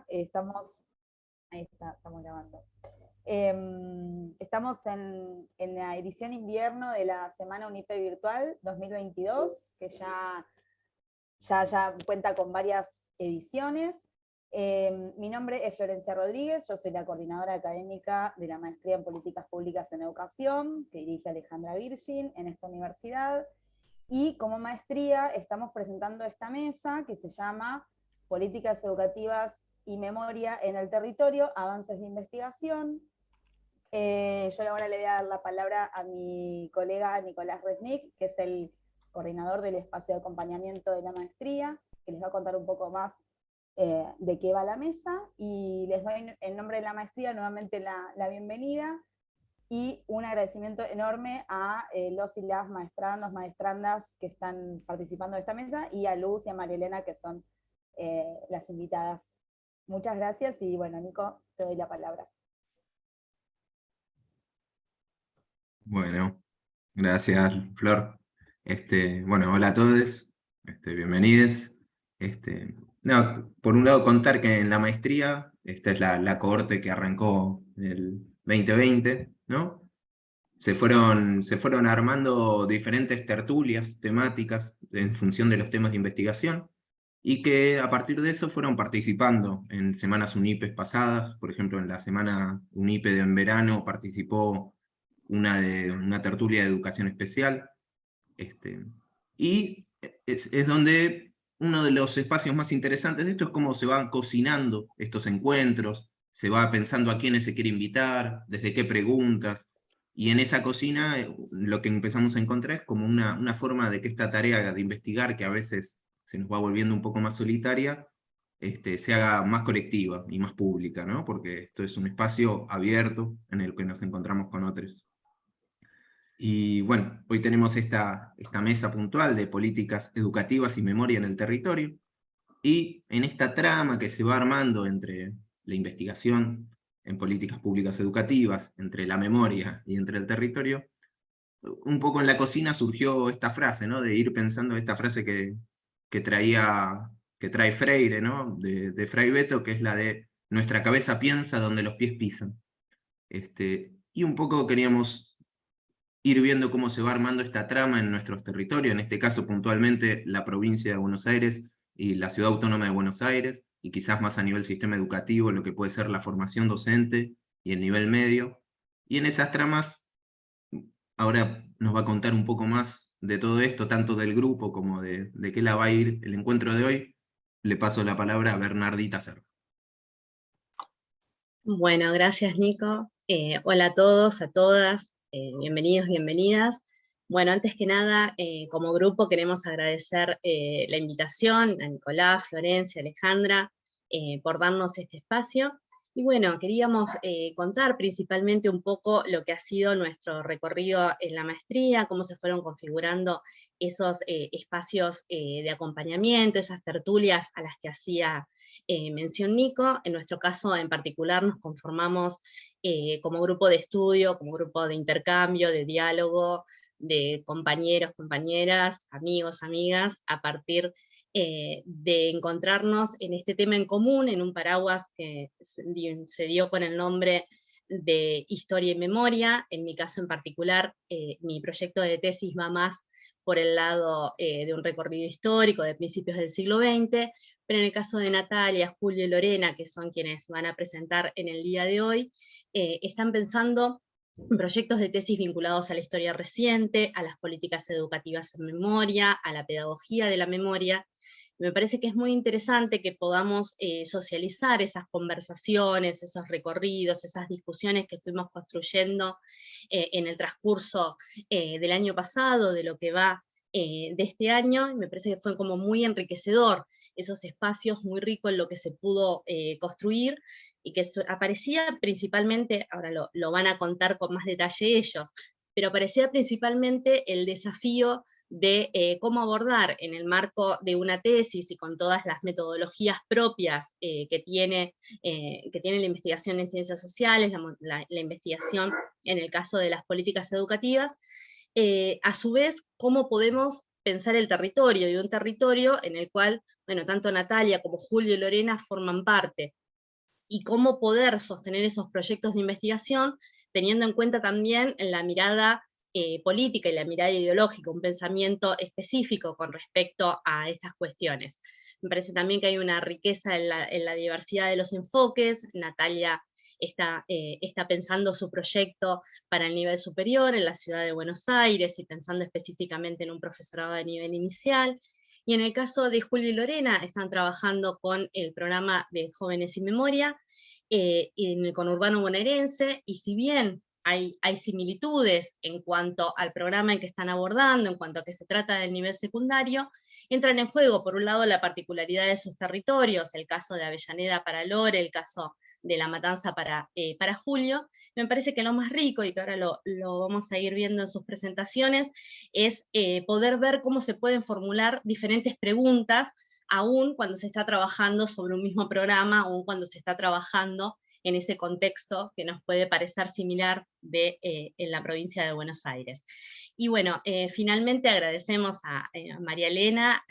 Estamos, ahí está, estamos grabando. Estamos en la edición invierno de la Semana UNIPE Virtual 2022, que ya cuenta con varias ediciones. Mi nombre es Florencia Rodríguez, yo soy la coordinadora académica de la Maestría en Políticas Públicas en Educación, que dirige Alejandra Virgin en esta universidad. Y como maestría estamos presentando esta mesa que se llama Políticas Educativas y Memoria en el Territorio, Avances de Investigación. Yo ahora le voy a dar la palabra a mi colega Nicolás Resnick, que es el coordinador del espacio de acompañamiento de la maestría, que les va a contar un poco más de qué va la mesa, y les doy en nombre de la maestría nuevamente la bienvenida, y un agradecimiento enorme a los y las maestrandos, maestrandas que están participando de esta mesa, y a Luz y a Marilena, que son las invitadas. Muchas gracias, y bueno, Nico, te doy la palabra. Bueno, gracias, Flor. Bueno, hola a todos, bienvenidos. No, por un lado contar que en la maestría, esta es la cohorte que arrancó en el 2020, ¿no? Se fueron armando diferentes tertulias temáticas en función de los temas de investigación, y que a partir de eso fueron participando en semanas UNIPES pasadas. Por ejemplo, en la semana UNIPE de en verano participó una tertulia de educación especial, y es donde uno de los espacios más interesantes de esto es cómo se van cocinando estos encuentros, se va pensando a quiénes se quiere invitar, desde qué preguntas, y en esa cocina lo que empezamos a encontrar es como una forma de que esta tarea de investigar, que a veces se nos va volviendo un poco más solitaria, se haga más colectiva y más pública, ¿no? Porque esto es un espacio abierto en el que nos encontramos con otros. Y bueno, hoy tenemos esta mesa puntual de políticas educativas y memoria en el territorio, y en esta trama que se va armando entre la investigación en políticas públicas educativas, entre la memoria y entre el territorio, un poco en la cocina surgió esta frase, ¿no? De ir pensando esta frase que trae Freire, ¿no? De Fray Beto, que es la de nuestra cabeza piensa donde los pies pisan. Y un poco queríamos ir viendo cómo se va armando esta trama en nuestros territorios, en este caso puntualmente la provincia de Buenos Aires y la ciudad autónoma de Buenos Aires, y quizás más a nivel sistema educativo, lo que puede ser la formación docente y el nivel medio. Y en esas tramas, ahora nos va a contar un poco más de todo esto, tanto del grupo como de qué la va a ir el encuentro de hoy. Le paso la palabra a Bernardita Cerro. Bueno, gracias Nico. Hola a todos, a todas, bienvenidos, bienvenidas. Bueno, antes que nada, como grupo queremos agradecer la invitación a Nicolás, Florencia, Alejandra, por darnos este espacio. Y bueno, queríamos contar principalmente un poco lo que ha sido nuestro recorrido en la maestría, cómo se fueron configurando esos espacios de acompañamiento, esas tertulias a las que hacía mención Nico. En nuestro caso en particular nos conformamos como grupo de estudio, como grupo de intercambio, de diálogo, de compañeros, compañeras, amigos, amigas, a partir de encontrarnos en este tema en común, en un paraguas que se dio con el nombre de Historia y Memoria. En mi caso en particular, mi proyecto de tesis va más por el lado de un recorrido histórico de principios del siglo XX, pero en el caso de Natalia, Julio y Lorena, que son quienes van a presentar en el día de hoy, están pensando en proyectos de tesis vinculados a la historia reciente, a las políticas educativas en memoria, a la pedagogía de la memoria. Me parece que es muy interesante que podamos socializar esas conversaciones, esos recorridos, esas discusiones que fuimos construyendo en el transcurso del año pasado, de lo que va de este año, y me parece que fue como muy enriquecedor esos espacios, muy rico en lo que se pudo construir, y que aparecía principalmente, ahora lo van a contar con más detalle ellos, pero aparecía principalmente el desafío de cómo abordar en el marco de una tesis y con todas las metodologías propias que tiene la investigación en ciencias sociales, la investigación en el caso de las políticas educativas, a su vez, cómo podemos pensar el territorio, y un territorio en el cual, bueno, tanto Natalia como Julio y Lorena forman parte, y cómo poder sostener esos proyectos de investigación, teniendo en cuenta también la mirada política y la mirada ideológica, un pensamiento específico con respecto a estas cuestiones. Me parece también que hay una riqueza en la diversidad de los enfoques. Natalia está pensando su proyecto para el nivel superior en la ciudad de Buenos Aires, y pensando específicamente en un profesorado de nivel inicial. Y en el caso de Julio y Lorena, están trabajando con el programa de Jóvenes y Memoria, en el conurbano bonaerense, y si bien hay similitudes en cuanto al programa en que están abordando, en cuanto a que se trata del nivel secundario, entran en juego, por un lado, la particularidad de sus territorios, el caso de Avellaneda para Lore, el caso de La Matanza para Julio. Me parece que lo más rico, y que ahora lo vamos a ir viendo en sus presentaciones, es poder ver cómo se pueden formular diferentes preguntas, aún cuando se está trabajando sobre un mismo programa, aún cuando se está trabajando en ese contexto que nos puede parecer similar en la provincia de Buenos Aires. Y bueno, finalmente agradecemos a María Elena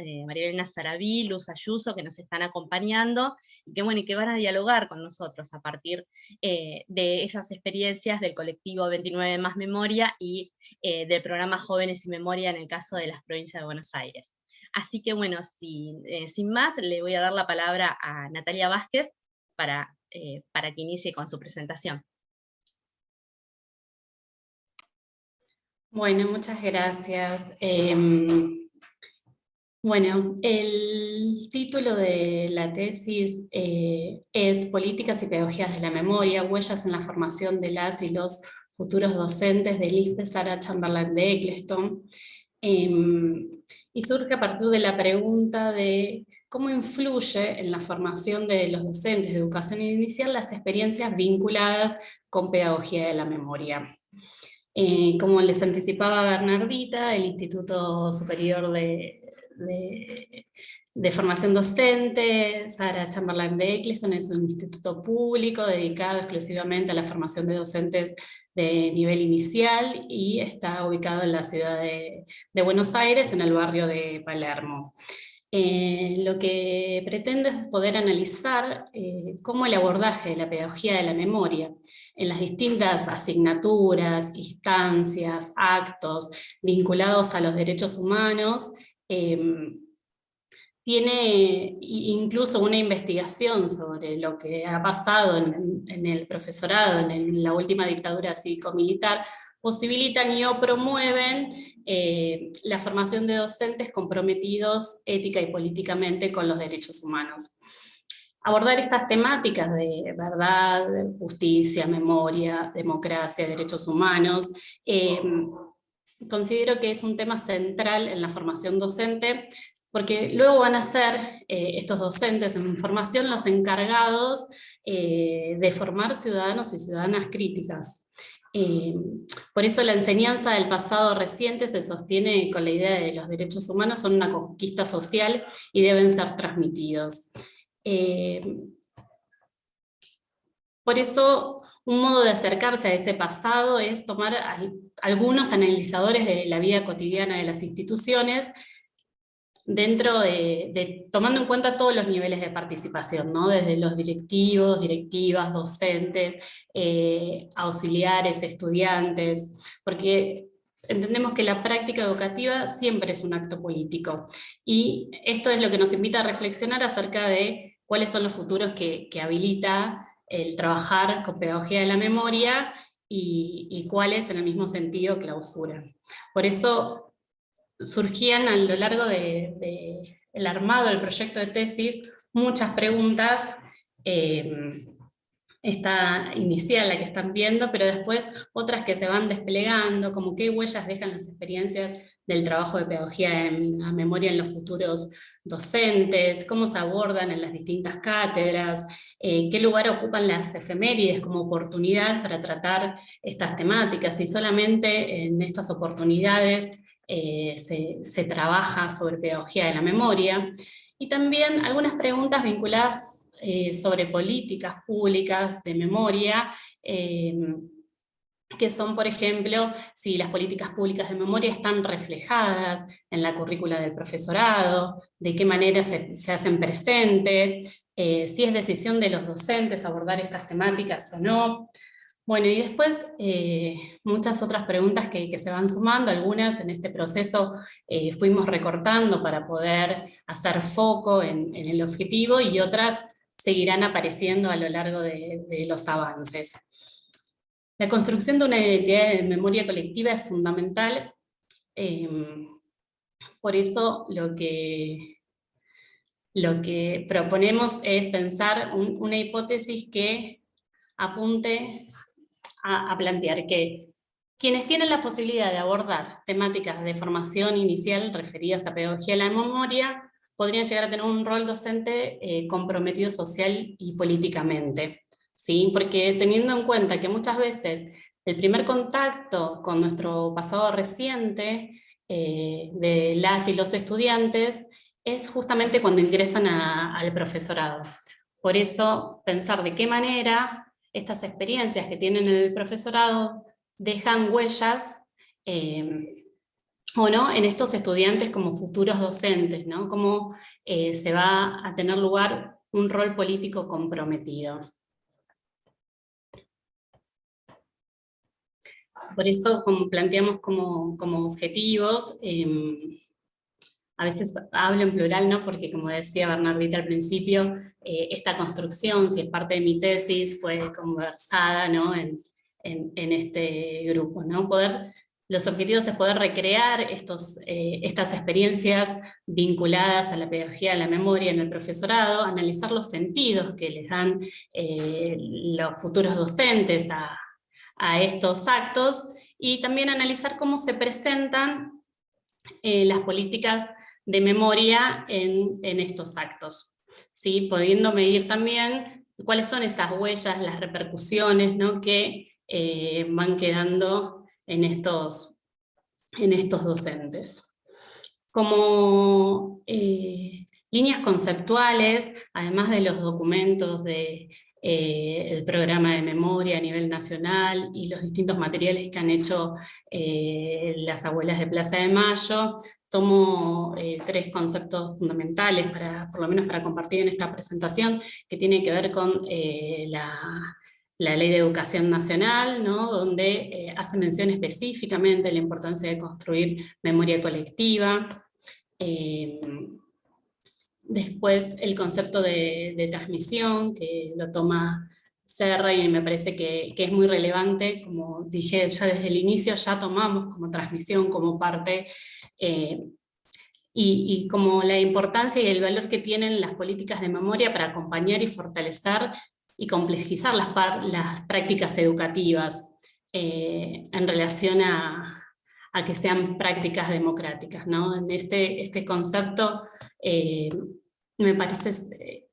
Sarabí, Luz Ayuso, que nos están acompañando, y que van a dialogar con nosotros a partir de esas experiencias del colectivo 29 Más Memoria y del programa Jóvenes y Memoria en el caso de las provincias de Buenos Aires. Así que bueno, sin más, le voy a dar la palabra a Natalia Vázquez para que inicie con su presentación. Bueno, muchas gracias. Bueno, el título de la tesis es Políticas y Pedagogías de la Memoria, huellas en la formación de las y los futuros docentes del ISPE Sarah Chamberlain de Eccleston. Y surge a partir de la pregunta de cómo influye en la formación de los docentes de educación inicial las experiencias vinculadas con pedagogía de la memoria. Como les anticipaba Bernardita, el Instituto Superior de Formación Docente Sarah Chamberlain de Eccleston es un instituto público dedicado exclusivamente a la formación de docentes de nivel inicial, y está ubicado en la ciudad de Buenos Aires, en el barrio de Palermo. Lo que pretende es poder analizar cómo el abordaje de la pedagogía de la memoria en las distintas asignaturas, instancias, actos vinculados a los derechos humanos tiene incluso una investigación sobre lo que ha pasado en el profesorado, en la última dictadura cívico-militar, posibilitan y o promueven la formación de docentes comprometidos ética y políticamente con los derechos humanos. Abordar estas temáticas de verdad, justicia, memoria, democracia, derechos humanos, considero que es un tema central en la formación docente, porque luego van a ser estos docentes en formación los encargados de formar ciudadanos y ciudadanas críticas. Por eso la enseñanza del pasado reciente se sostiene con la idea de los derechos humanos son una conquista social y deben ser transmitidos. Por eso, un modo de acercarse a ese pasado es tomar algunos analizadores de la vida cotidiana de las instituciones, tomando en cuenta todos los niveles de participación, ¿no? Desde los directivos, directivas, docentes, auxiliares, estudiantes, porque entendemos que la práctica educativa siempre es un acto político, y esto es lo que nos invita a reflexionar acerca de cuáles son los futuros que habilita el trabajar con pedagogía de la memoria, y cuáles en el mismo sentido clausura. Por eso surgían a lo largo del armado del proyecto de tesis muchas preguntas, esta inicial, la que están viendo, pero después otras que se van desplegando, como qué huellas dejan las experiencias del trabajo de pedagogía de la memoria en los futuros docentes, cómo se abordan en las distintas cátedras, qué lugar ocupan las efemérides como oportunidad para tratar estas temáticas, y solamente en estas oportunidades se trabaja sobre pedagogía de la memoria, y también algunas preguntas vinculadas sobre políticas públicas de memoria, que son, por ejemplo, si las políticas públicas de memoria están reflejadas en la currícula del profesorado, de qué manera se hacen presente, si es decisión de los docentes abordar estas temáticas o no. Bueno, y después muchas otras preguntas que se van sumando, algunas en este proceso fuimos recortando para poder hacer foco en el objetivo, y otras seguirán apareciendo a lo largo de los avances. La construcción de una identidad de memoria colectiva es fundamental, por eso lo que proponemos es pensar una hipótesis que apunte a plantear que quienes tienen la posibilidad de abordar temáticas de formación inicial referidas a pedagogía de la memoria podrían llegar a tener un rol docente comprometido social y políticamente, ¿sí? Porque teniendo en cuenta que muchas veces el primer contacto con nuestro pasado reciente de las y los estudiantes es justamente cuando ingresan al profesorado. Por eso, pensar de qué manera estas experiencias que tienen en el profesorado dejan huellas o no en estos estudiantes como futuros docentes, ¿no? Cómo se va a tener lugar un rol político comprometido. Por eso, como planteamos como objetivos, a veces hablo en plural, ¿no? Porque como decía Bernardita al principio, esta construcción, si es parte de mi tesis, fue conversada, ¿no? en este grupo, ¿no? Los objetivos es poder recrear estas experiencias vinculadas a la pedagogía de la memoria en el profesorado, analizar los sentidos que les dan los futuros docentes a estos actos, y también analizar cómo se presentan las políticas de memoria en estos actos, ¿sí? Pudiendo medir también cuáles son estas huellas, las repercusiones, ¿no? que van quedando en estos docentes. Como líneas conceptuales, además de los documentos el programa de memoria a nivel nacional y los distintos materiales que han hecho las abuelas de Plaza de Mayo, tomo 3 conceptos fundamentales, por lo menos para compartir en esta presentación, que tienen que ver con la Ley de Educación Nacional, ¿no? Donde hace mención específicamente de la importancia de construir memoria colectiva. Después el concepto de transmisión, que lo toma Serra, y me parece que es muy relevante, como dije ya desde el inicio, ya tomamos como transmisión, como parte, y como la importancia y el valor que tienen las políticas de memoria para acompañar y fortalecer y complejizar las prácticas educativas en relación a que sean prácticas democráticas, ¿no? En este concepto me parece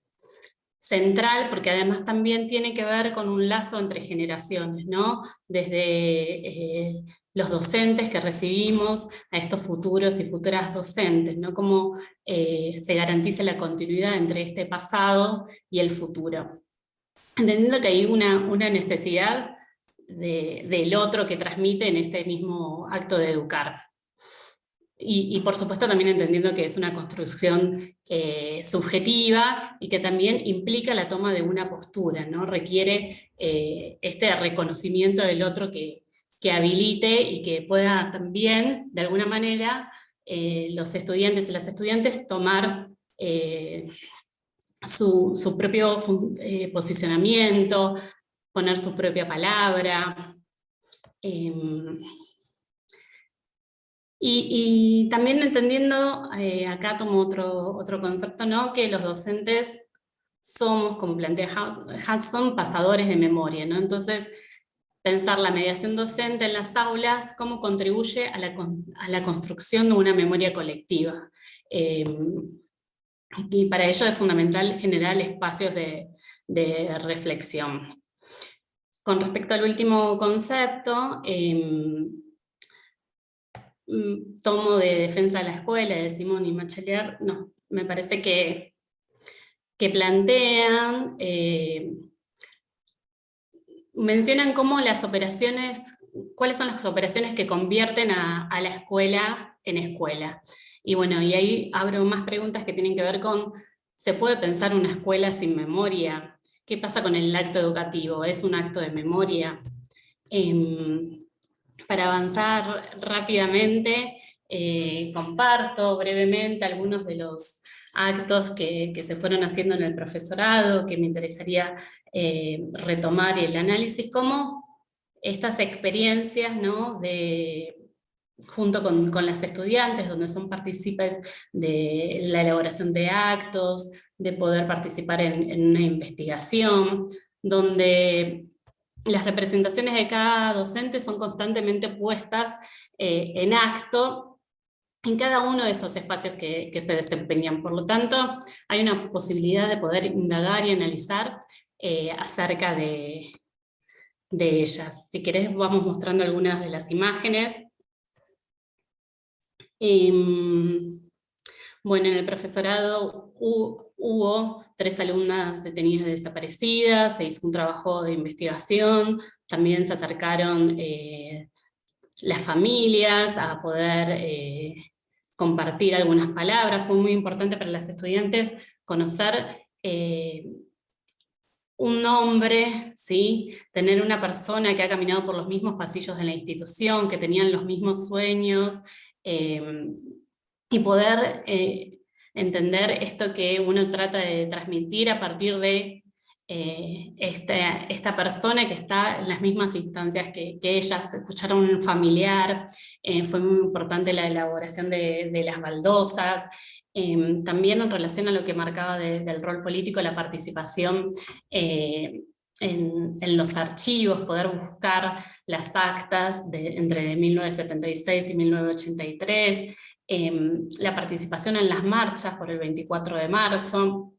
central, porque además también tiene que ver con un lazo entre generaciones, ¿no? Desde los docentes que recibimos a estos futuros y futuras docentes, ¿no? Cómo se garantiza la continuidad entre este pasado y el futuro. Entendiendo que hay una necesidad del otro que transmite en este mismo acto de educar. Y por supuesto también entendiendo que es una construcción subjetiva y que también implica la toma de una postura, ¿no? Requiere este reconocimiento del otro que habilite y que pueda también, de alguna manera, los estudiantes y las estudiantes tomar su propio posicionamiento, poner su propia palabra. Y también entendiendo, acá tomo otro concepto, ¿no? Que los docentes somos, como plantea Hudson, pasadores de memoria, ¿no? Entonces, pensar la mediación docente en las aulas, cómo contribuye a la construcción de una memoria colectiva. Y para ello es fundamental generar espacios de reflexión. Con respecto al último concepto, tomo de Defensa de la Escuela, de Simón y Machelier, no, me parece que plantean, mencionan cómo las operaciones cuáles son las operaciones que convierten a la escuela en escuela. Y bueno, y ahí abro más preguntas que tienen que ver con, ¿se puede pensar una escuela sin memoria? ¿Qué pasa con el acto educativo? ¿Es un acto de memoria? Para avanzar rápidamente, comparto brevemente algunos de los actos que se fueron haciendo en el profesorado, que me interesaría retomar el análisis, como estas experiencias, ¿no? Junto con las estudiantes, donde son partícipes de la elaboración de actos, de poder participar en una investigación, donde las representaciones de cada docente son constantemente puestas en acto en cada uno de estos espacios que se desempeñan. Por lo tanto, hay una posibilidad de poder indagar y analizar acerca de ellas. Si querés, vamos mostrando algunas de las imágenes. Bueno, en el profesorado hubo 3 alumnas detenidas y desaparecidas, se hizo un trabajo de investigación, también se acercaron las familias a poder compartir algunas palabras. Fue muy importante para las estudiantes conocer un nombre, ¿sí? Tener una persona que ha caminado por los mismos pasillos de la institución, que tenían los mismos sueños, y poder entender esto que uno trata de transmitir a partir de esta persona que está en las mismas instancias que ellas. Escuchar a un familiar, fue muy importante la elaboración de las baldosas, también en relación a lo que marcaba del rol político, la participación en los archivos, poder buscar las actas entre 1976 y 1983, la participación en las marchas por el 24 de marzo,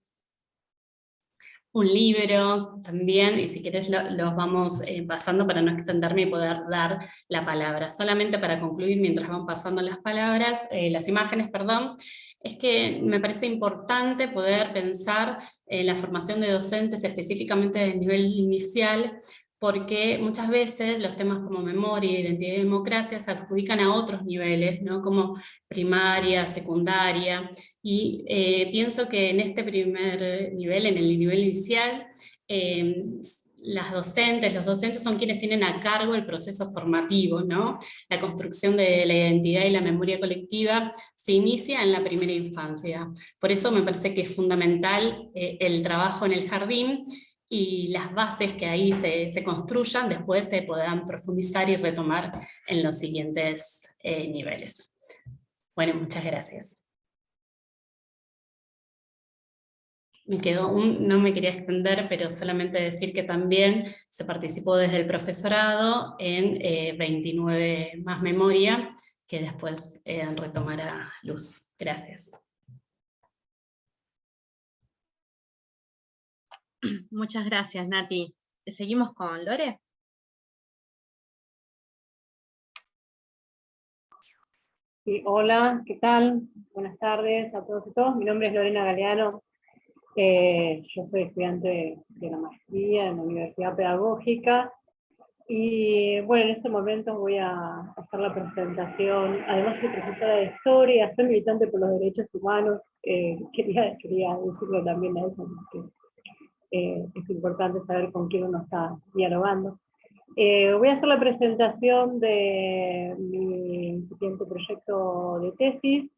un libro también, y si querés los vamos pasando para no extenderme y poder dar la palabra. Solamente para concluir, mientras van pasando las imágenes, perdón, es que me parece importante poder pensar la formación de docentes específicamente desde el nivel inicial, porque muchas veces los temas como memoria, identidad y democracia se adjudican a otros niveles, ¿no? Como primaria, secundaria, y pienso que en este primer nivel, en el nivel inicial, los docentes son quienes tienen a cargo el proceso formativo, ¿no? La construcción de la identidad y la memoria colectiva se inicia en la primera infancia. Por eso me parece que es fundamental el trabajo en el jardín, y las bases que ahí se construyan, después se puedan profundizar y retomar en los siguientes niveles. Bueno, muchas gracias. No me quería extender, pero solamente decir que también se participó desde el profesorado en 29 más memoria, que después retomará Luz. Gracias. Muchas gracias, Nati. ¿Seguimos con Lore? Sí, hola, ¿qué tal? Buenas tardes a todos y todas. Mi nombre es Lorena Galeano. Yo soy estudiante de la maestría en la Universidad Pedagógica. Y bueno, en este momento voy a hacer la presentación. Además soy profesora de historia, soy militante por los derechos humanos. Quería decirlo también a eso, porque es importante saber con quién uno está dialogando. Voy a hacer la presentación de mi incipiente proyecto de tesis.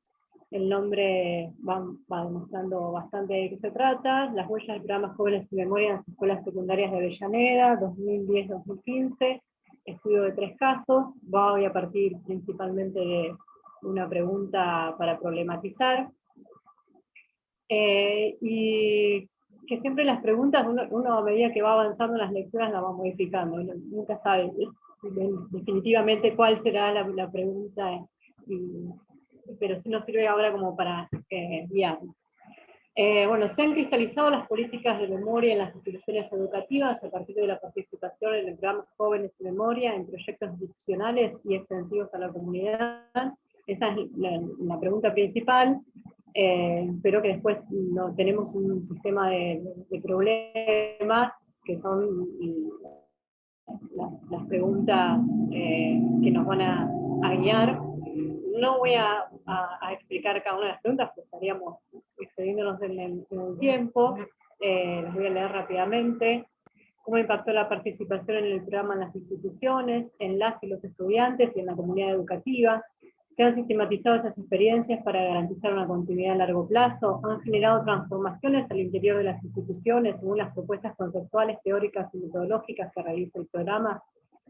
El nombre va demostrando bastante de qué se trata: Las huellas de programas jóvenes y memoria en las escuelas secundarias de Avellaneda, 2010-2015. Estudio de 3 casos. Voy a partir principalmente de una pregunta para problematizar. Y que siempre las preguntas, uno a medida que va avanzando en las lecturas las va modificando, uno nunca sabe definitivamente cuál será la pregunta, pero sí nos sirve ahora como para guiarnos. Bueno, se han cristalizado las políticas de memoria en las instituciones educativas a partir de la participación en programas jóvenes de memoria, en proyectos institucionales y extensivos a la comunidad. Esa es la pregunta principal. Pero que después no, tenemos un sistema de problemas que son las preguntas que nos van a guiar. No voy a explicar cada una de las preguntas, porque estaríamos excediéndonos en el tiempo. Las voy a leer rápidamente. ¿Cómo impactó la participación en el programa en las instituciones, en las y los estudiantes y en la comunidad educativa? ¿Se han sistematizado esas experiencias para garantizar una continuidad a largo plazo? ¿Han generado transformaciones al interior de las instituciones según las propuestas conceptuales, teóricas y metodológicas que realiza el programa?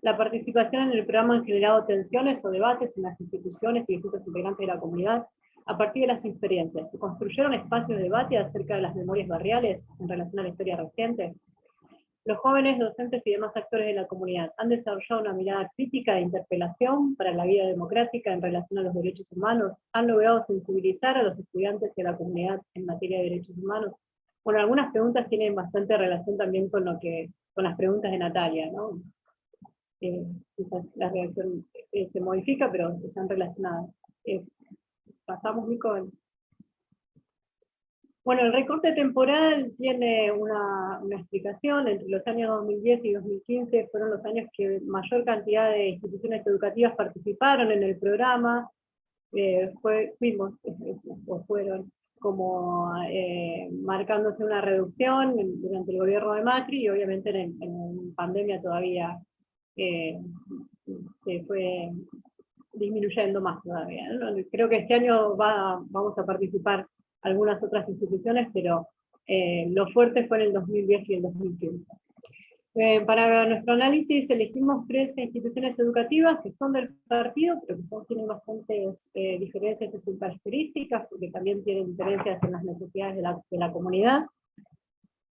¿La participación en el programa han generado tensiones o debates en las instituciones y distintos integrantes de la comunidad? A partir de las experiencias, ¿se construyeron espacios de debate acerca de las memorias barriales en relación a la historia reciente? Los jóvenes, docentes y demás actores de la comunidad han desarrollado una mirada crítica de interpelación para la vida democrática en relación a los derechos humanos, han logrado sensibilizar a los estudiantes y a la comunidad en materia de derechos humanos. Bueno, algunas preguntas tienen bastante relación también con las preguntas de Natalia, ¿no? Quizás la reacción se modifica, pero están relacionadas. Pasamos, Nico. Bueno, el recorte temporal tiene una explicación. Entre los años 2010 y 2015 fueron los años que mayor cantidad de instituciones educativas participaron en el programa. Fueron como marcándose una reducción durante el gobierno de Macri, y obviamente en pandemia todavía se fue disminuyendo más todavía, ¿no? Creo que este año vamos a participar algunas otras instituciones, pero lo fuerte fue en el 2010 y el 2015. Para nuestro análisis elegimos 13 instituciones educativas que son del partido, pero que tienen bastantes diferencias en sus características, porque también tienen diferencias en las necesidades de la comunidad,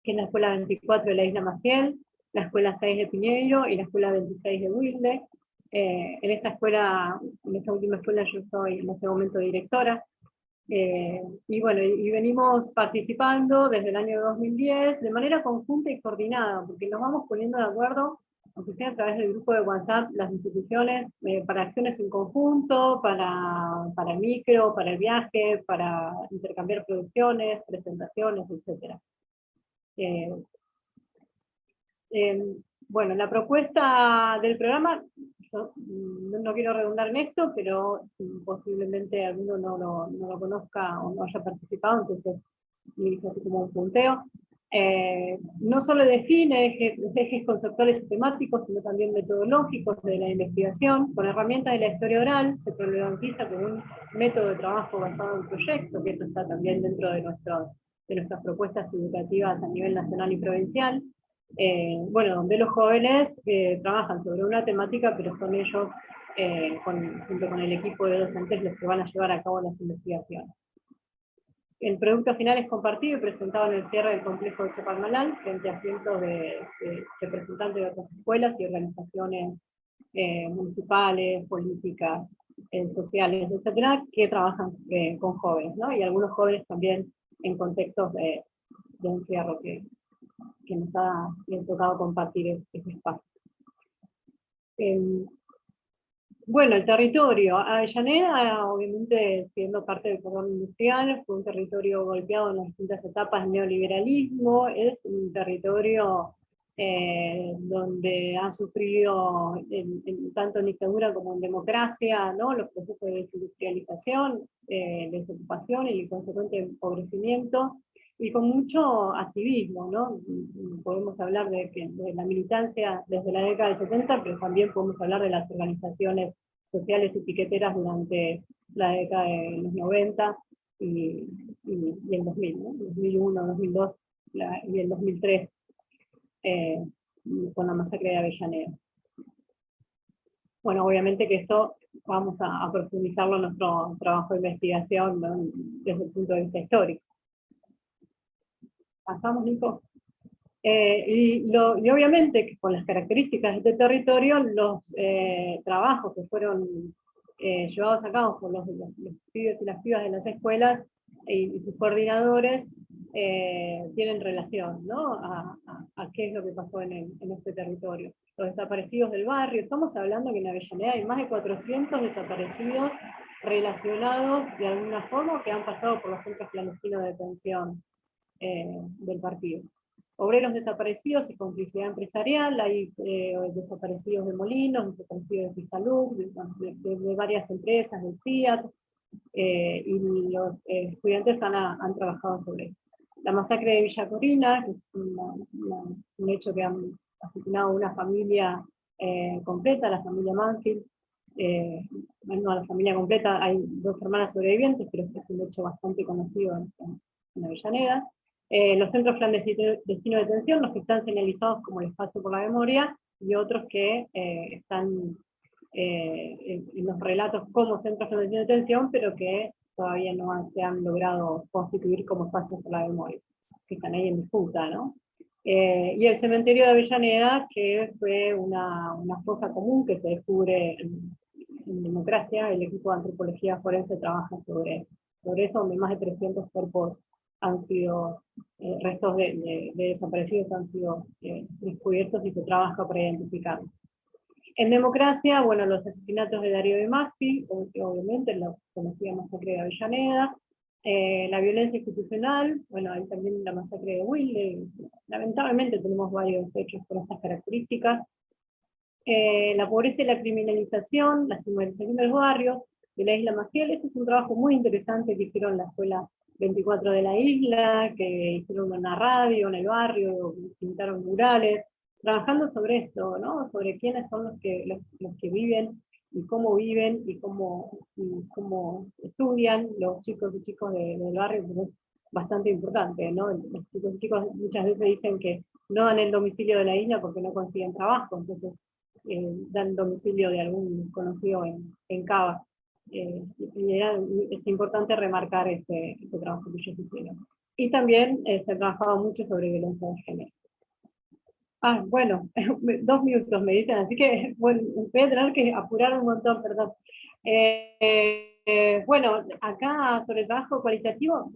que es la Escuela 24 de la Isla Maciel, la Escuela 6 de Piñeiro y la Escuela 26 de Wilde. En esta última escuela yo soy en este momento directora. Y bueno, y venimos participando desde el año 2010 de manera conjunta y coordinada, porque nos vamos poniendo de acuerdo, aunque sea a través del grupo de WhatsApp, las instituciones, para acciones en conjunto, para el micro, para el viaje, para intercambiar producciones, presentaciones, etc. Bueno, la propuesta del programa, yo no quiero redundar en esto, pero posiblemente alguno no lo conozca o no haya participado, entonces me hice así como un punteo. No solo define ejes conceptuales y temáticos, sino también metodológicos de la investigación. Con herramientas de la historia oral se problematiza como un método de trabajo basado en proyectos, que eso está también dentro de nuestras propuestas educativas a nivel nacional y provincial. Bueno, donde los jóvenes trabajan sobre una temática, pero son ellos, junto con el equipo de docentes, los que van a llevar a cabo las investigaciones. El producto final es compartido y presentado en el cierre del complejo de Chapadmalal, frente a cientos de representantes de otras escuelas y organizaciones municipales, políticas, sociales, etcétera, que trabajan con jóvenes, ¿no? Y algunos jóvenes también en contextos de encierro que nos ha tocado compartir ese espacio. Bueno, el territorio. Avellaneda, obviamente, siendo parte del cordón industrial, fue un territorio golpeado en las distintas etapas del neoliberalismo. Es un territorio donde ha sufrido, tanto en dictadura como en democracia, ¿no?, los procesos de desindustrialización, desocupación y el consecuente empobrecimiento, y con mucho activismo, ¿no? Podemos hablar de la militancia desde la década del 70, pero también podemos hablar de las organizaciones sociales y piqueteras durante la década de los 90 y el 2000, ¿no? 2001, 2002 y el 2003, con la masacre de Avellaneda. Bueno, obviamente que esto vamos a profundizarlo en nuestro trabajo de investigación, ¿no?, desde el punto de vista histórico. Pasamos, Nico. Y obviamente que con las características de este territorio, los trabajos que fueron llevados a cabo por los pibes y las pibas de las escuelas y sus coordinadores tienen relación, ¿no?, a qué es lo que pasó en este territorio. Los desaparecidos del barrio, estamos hablando que en Avellaneda hay más de 400 desaparecidos relacionados de alguna forma que han pasado por los centros clandestinos de detención del partido. obreros desaparecidos y complicidad empresarial, hay desaparecidos de Molinos, desaparecidos de Cristaluz, de varias empresas, del Fiat, y los estudiantes han trabajado sobre eso. La masacre de Villa Corina, que es un hecho que han asesinado a una familia completa, la familia Manfield, no a la familia completa, hay 2 hermanas sobrevivientes, pero es un hecho bastante conocido en Avellaneda. Los centros clandestinos de detención, los que están señalizados como el espacio por la memoria, y otros que están en los relatos como centros clandestinos de detención, pero que todavía no se han logrado constituir como espacios por la memoria, que están ahí en disputa, ¿no? Y el cementerio de Avellaneda, que fue una fosa común que se descubre en Democracia, el equipo de antropología forense trabaja sobre eso, donde más de 300 cuerpos han sido, restos de desaparecidos han sido descubiertos y se trabaja para identificarlos. En Democracia, bueno, los asesinatos de Darío de Maxi, obviamente la conocida masacre de Avellaneda, la violencia institucional, bueno, hay también la masacre de Wilde, lamentablemente tenemos varios hechos con estas características, la pobreza y la criminalización, la estigmatización de los barrios, de la isla Maciel. Este es un trabajo muy interesante que hicieron la Escuela 24 de la isla, que hicieron una radio en el barrio, pintaron murales, trabajando sobre esto, ¿no? Sobre quiénes son los que viven, y cómo viven, y cómo estudian los chicos y chicos del barrio, que es bastante importante, ¿no? Los chicos y chicos muchas veces dicen que no dan el domicilio de la isla porque no consiguen trabajo, entonces dan domicilio de algún conocido en Cava. Y es importante remarcar este trabajo que ellos hicieron. Y también se ha trabajado mucho sobre violencia de género. Bueno, 2 minutos me dicen, así que bueno, voy a tener que apurar un montón, perdón. Bueno, acá sobre el trabajo cualitativo,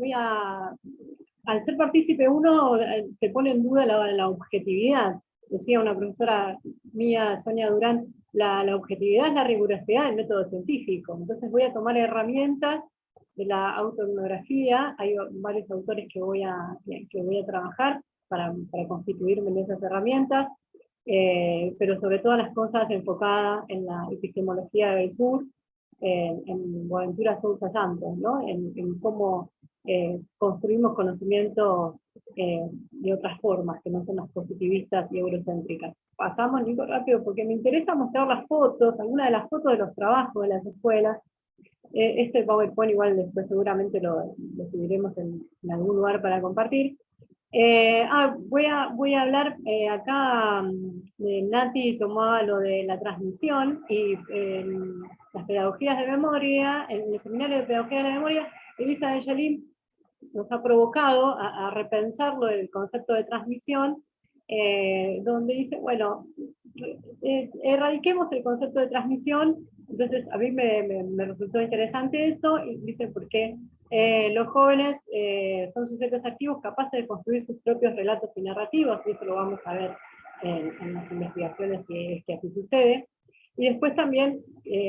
al ser partícipe uno, se pone en duda la objetividad. Decía una profesora mía, Sonia Durán, la objetividad es la rigurosidad del método científico. Entonces voy a tomar herramientas de la autoetnografía, hay varios autores que voy a trabajar para constituirme en esas herramientas, pero sobre todas las cosas enfocadas en la epistemología del sur, en Boaventura Sousa Santos, ¿no? En cómo construimos conocimiento de otras formas, que no son las positivistas y eurocéntricas. Pasamos, Nico, rápido, porque me interesa mostrar las fotos, algunas de las fotos de los trabajos de las escuelas. Este PowerPoint igual después seguramente lo subiremos en algún lugar para compartir. Voy a hablar acá, Nati tomaba lo de la transmisión, y las pedagogías de memoria, en el seminario de pedagogía de la memoria, Elisa de Yalim nos ha provocado a repensar lo del concepto de transmisión, donde dice, bueno, erradiquemos el concepto de transmisión. Entonces a mí me resultó interesante eso, y dice, porque los jóvenes son sujetos activos capaces de construir sus propios relatos y narrativos, y eso lo vamos a ver en las investigaciones, si es que así sucede. Y después también,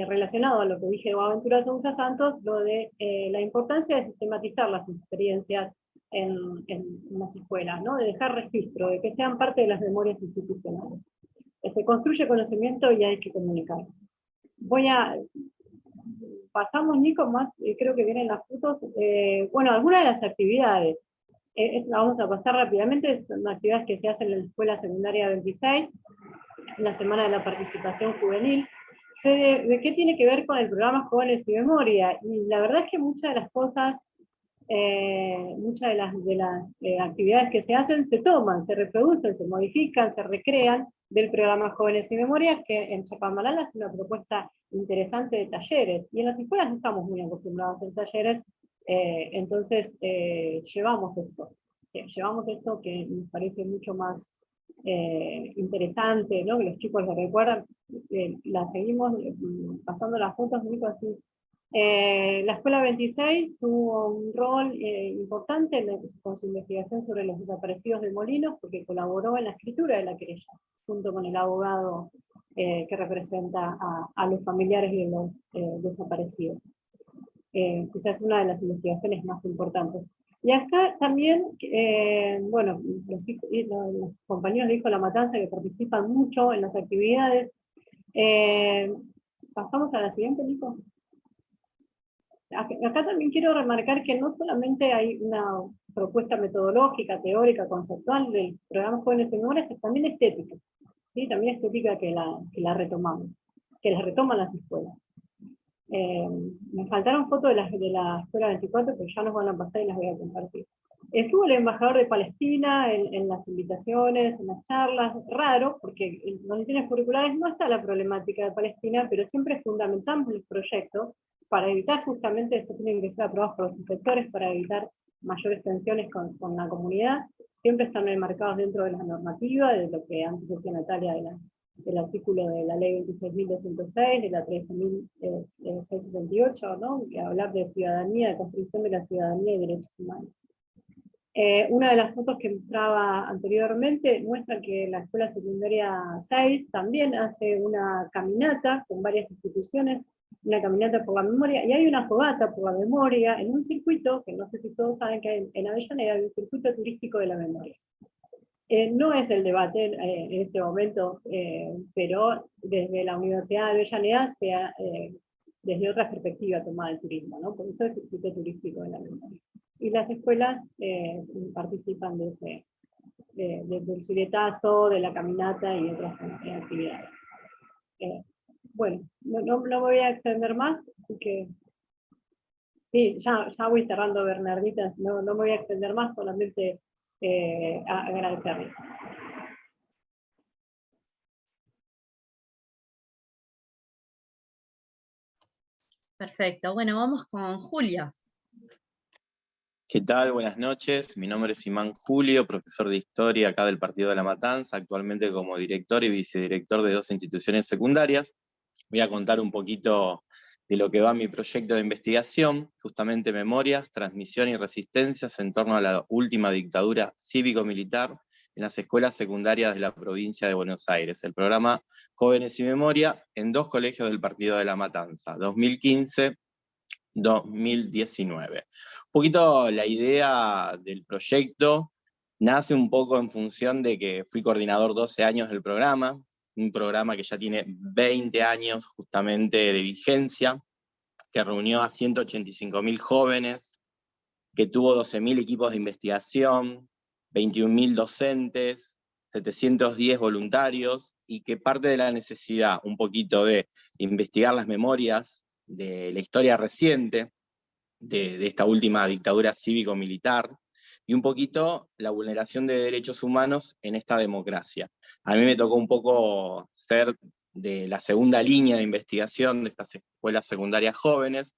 relacionado a lo que dije de Boaventura Sousa Santos, lo de la importancia de sistematizar las experiencias en las escuelas, ¿no? De dejar registro, de que sean parte de las memorias institucionales. Se construye conocimiento y hay que comunicar. Pasamos, Nico, más, creo que vienen las fotos. Bueno, algunas de las actividades, la vamos a pasar rápidamente, son actividades que se hacen en la Escuela Secundaria 26, en la Semana de la Participación Juvenil. ¿De qué tiene que ver con el programa Jóvenes y Memoria? Y la verdad es que muchas de las cosas, muchas de las actividades que se hacen se toman, se reproducen, se modifican, se recrean del programa Jóvenes y Memoria, que en Chapadmalal hace una propuesta interesante de talleres, y en las escuelas no estamos muy acostumbrados a hacer talleres, entonces llevamos esto que nos parece mucho más interesante, ¿no? Que los chicos lo recuerdan. La seguimos pasando las fotos, Nico, así. La Escuela 26 tuvo un rol importante con su investigación sobre los desaparecidos de Molinos, porque colaboró en la escritura de la querella, junto con el abogado que representa a los familiares de los desaparecidos. Quizás una de las investigaciones más importantes. Y acá también, bueno, los compañeros de Hijo de la Matanza que participan mucho en las actividades. Pasamos a la siguiente, Nico. Acá también quiero remarcar que no solamente hay una propuesta metodológica, teórica, conceptual del programa Jóvenes en Memoria, sino también estética. ¿Sí? También estética que la retomamos, que las retoman las escuelas. Me faltaron fotos de la Escuela 24, pero ya nos van a pasar y las voy a compartir. Estuvo el embajador de Palestina en las invitaciones, en las charlas, raro, porque en los boletines curriculares no está la problemática de Palestina, pero siempre fundamentamos el proyecto para evitar justamente, esto tienen que ser aprobados por los inspectores, para evitar mayores tensiones con la comunidad, siempre están enmarcados dentro de la normativa, de lo que antes decía Natalia del artículo de la ley 26.206, de la 13.678, ¿no? Que hablar de ciudadanía, de construcción de la ciudadanía y derechos humanos. Una de las fotos que mostraba anteriormente muestra que la Escuela Secundaria 6 también hace una caminata con varias instituciones, una caminata por la memoria, y hay una fogata por la memoria en un circuito, que no sé si todos saben que hay en Avellaneda, hay un circuito turístico de la memoria. No es el debate en este momento, pero desde la Universidad de Avellaneda se ha, desde otra perspectiva, tomada el turismo, ¿no? Por eso es el circuito turístico de la memoria. Y las escuelas participan del chuletazo, de la caminata y otras actividades. Bueno, no me voy a extender más, así que sí, ya voy cerrando, Bernardita, no me voy a extender más, solamente agradecerles. Perfecto, bueno, vamos con Julio. ¿Qué tal? Buenas noches. Mi nombre es Imán Julio, profesor de Historia acá del Partido de la Matanza, actualmente como director y vicedirector de 2 instituciones secundarias. Voy a contar un poquito de lo que va mi proyecto de investigación, justamente Memorias, Transmisión y Resistencias en torno a la última dictadura cívico-militar en las escuelas secundarias de la provincia de Buenos Aires. El programa Jóvenes y Memoria en 2 colegios del Partido de la Matanza, 2015-2019. Un poquito la idea del proyecto nace un poco en función de que fui coordinador 12 años del programa, un programa que ya tiene 20 años justamente de vigencia, que reunió a 185.000 jóvenes, que tuvo 12.000 equipos de investigación, 21.000 docentes, 710 voluntarios, y que parte de la necesidad un poquito de investigar las memorias de la historia reciente de esta última dictadura cívico-militar, y un poquito la vulneración de derechos humanos en esta democracia. A mí me tocó un poco ser de la segunda línea de investigación de estas escuelas secundarias jóvenes,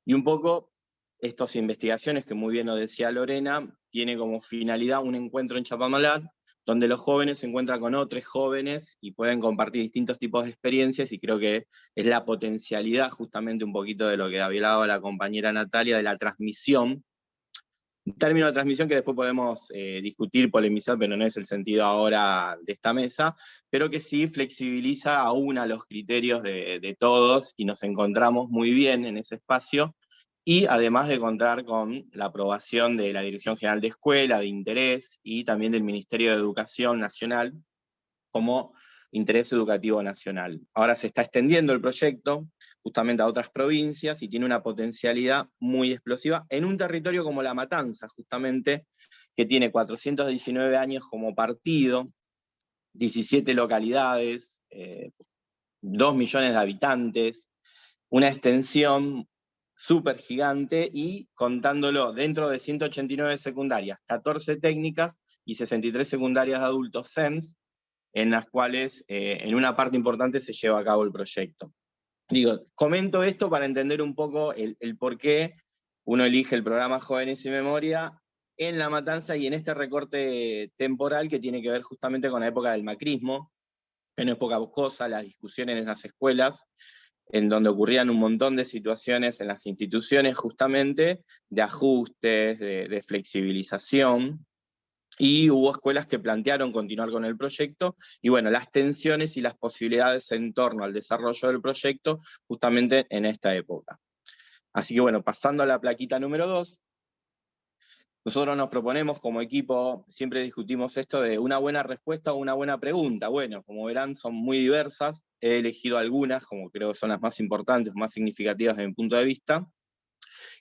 y un poco estas investigaciones, que muy bien lo decía Lorena, tiene como finalidad un encuentro en Chapamalat, donde los jóvenes se encuentran con otros jóvenes y pueden compartir distintos tipos de experiencias, y creo que es la potencialidad justamente un poquito de lo que hablaba la compañera Natalia, de la transmisión, un término de transmisión que después podemos discutir, polemizar, pero no es el sentido ahora de esta mesa, pero que sí flexibiliza aún a los criterios de todos, y nos encontramos muy bien en ese espacio, y además de contar con la aprobación de la Dirección General de Escuela, de Interés, y también del Ministerio de Educación Nacional, como interés educativo nacional. Ahora se está extendiendo el proyecto justamente a otras provincias, y tiene una potencialidad muy explosiva en un territorio como La Matanza, justamente, que tiene 419 años como partido, 17 localidades, 2 millones de habitantes, una extensión súper gigante, y contándolo dentro de 189 secundarias, 14 técnicas y 63 secundarias de adultos SEMS, en las cuales en una parte importante se lleva a cabo el proyecto. Digo, comento esto para entender un poco el por qué uno elige el programa Jóvenes y Memoria en La Matanza y en este recorte temporal que tiene que ver justamente con la época del macrismo, que no es poca cosa, las discusiones en las escuelas, en donde ocurrían un montón de situaciones en las instituciones justamente, de ajustes, de flexibilización, y hubo escuelas que plantearon continuar con el proyecto, y bueno, las tensiones y las posibilidades en torno al desarrollo del proyecto justamente en esta época. Así que bueno, pasando a la plaquita número 2, Nosotros nos proponemos como equipo, siempre discutimos esto de una buena respuesta o una buena pregunta. Bueno, como verán, son muy diversas. He elegido algunas, como creo que son las más importantes, más significativas desde mi punto de vista.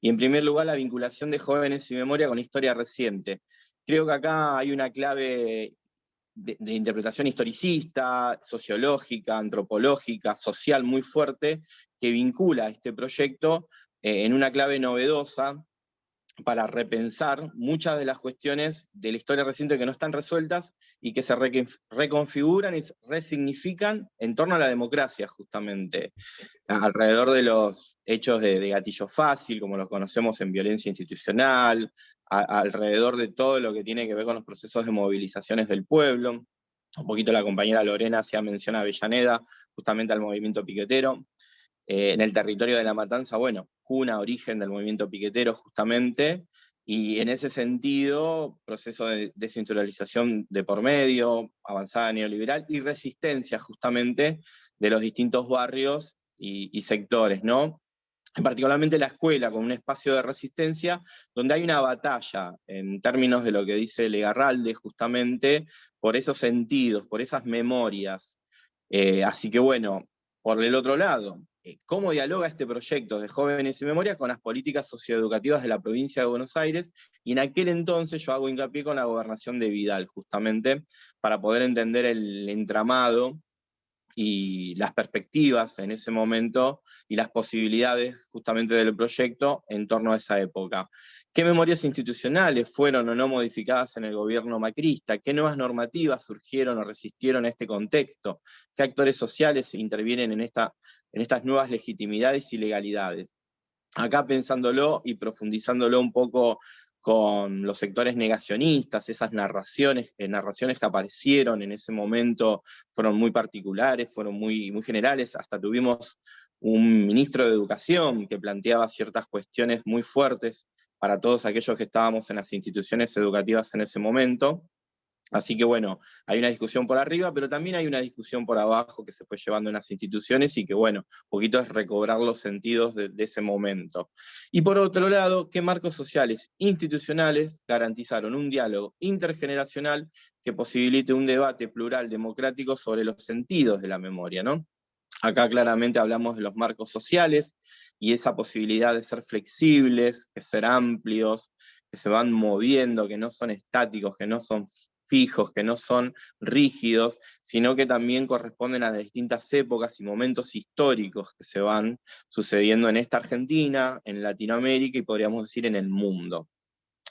Y en primer lugar, la vinculación de jóvenes y memoria con historia reciente. Creo que acá hay una clave de interpretación historicista, sociológica, antropológica, social muy fuerte, que vincula este proyecto en una clave novedosa, para repensar muchas de las cuestiones de la historia reciente que no están resueltas y que se reconfiguran y resignifican en torno a la democracia, justamente, alrededor de los hechos de gatillo fácil, como los conocemos en violencia institucional, alrededor de todo lo que tiene que ver con los procesos de movilizaciones del pueblo. Un poquito la compañera Lorena hacía mención a Avellaneda, justamente al movimiento piquetero. En el territorio de La Matanza, bueno, cuna, origen del movimiento piquetero justamente, y en ese sentido, proceso de desindustrialización de por medio, avanzada neoliberal y resistencia justamente de los distintos barrios y sectores, ¿no? Particularmente la escuela, con un espacio de resistencia, donde hay una batalla, en términos de lo que dice Legarralde, justamente, por esos sentidos, por esas memorias. Así que bueno, por el otro lado, ¿cómo dialoga este proyecto de Jóvenes y Memoria con las políticas socioeducativas de la provincia de Buenos Aires? Y en aquel entonces yo hago hincapié con la gobernación de Vidal, justamente, para poder entender el entramado y las perspectivas en ese momento y las posibilidades justamente del proyecto en torno a esa época. ¿Qué memorias institucionales fueron o no modificadas en el gobierno macrista? ¿Qué nuevas normativas surgieron o resistieron a este contexto? ¿Qué actores sociales intervienen en estas nuevas legitimidades y legalidades? Acá pensándolo y profundizándolo un poco con los sectores negacionistas, esas narraciones que aparecieron en ese momento fueron muy particulares, fueron muy, muy generales, hasta tuvimos un ministro de Educación que planteaba ciertas cuestiones muy fuertes para todos aquellos que estábamos en las instituciones educativas en ese momento. Así que bueno, hay una discusión por arriba, pero también hay una discusión por abajo que se fue llevando en las instituciones y que bueno, un poquito es recobrar los sentidos de ese momento. Y por otro lado, ¿qué marcos sociales institucionales garantizaron un diálogo intergeneracional que posibilite un debate plural democrático sobre los sentidos de la memoria, ¿no? Acá claramente hablamos de los marcos sociales y esa posibilidad de ser flexibles, de ser amplios, que se van moviendo, que no son estáticos, que no son fijos, que no son rígidos, sino que también corresponden a distintas épocas y momentos históricos que se van sucediendo en esta Argentina, en Latinoamérica y podríamos decir en el mundo.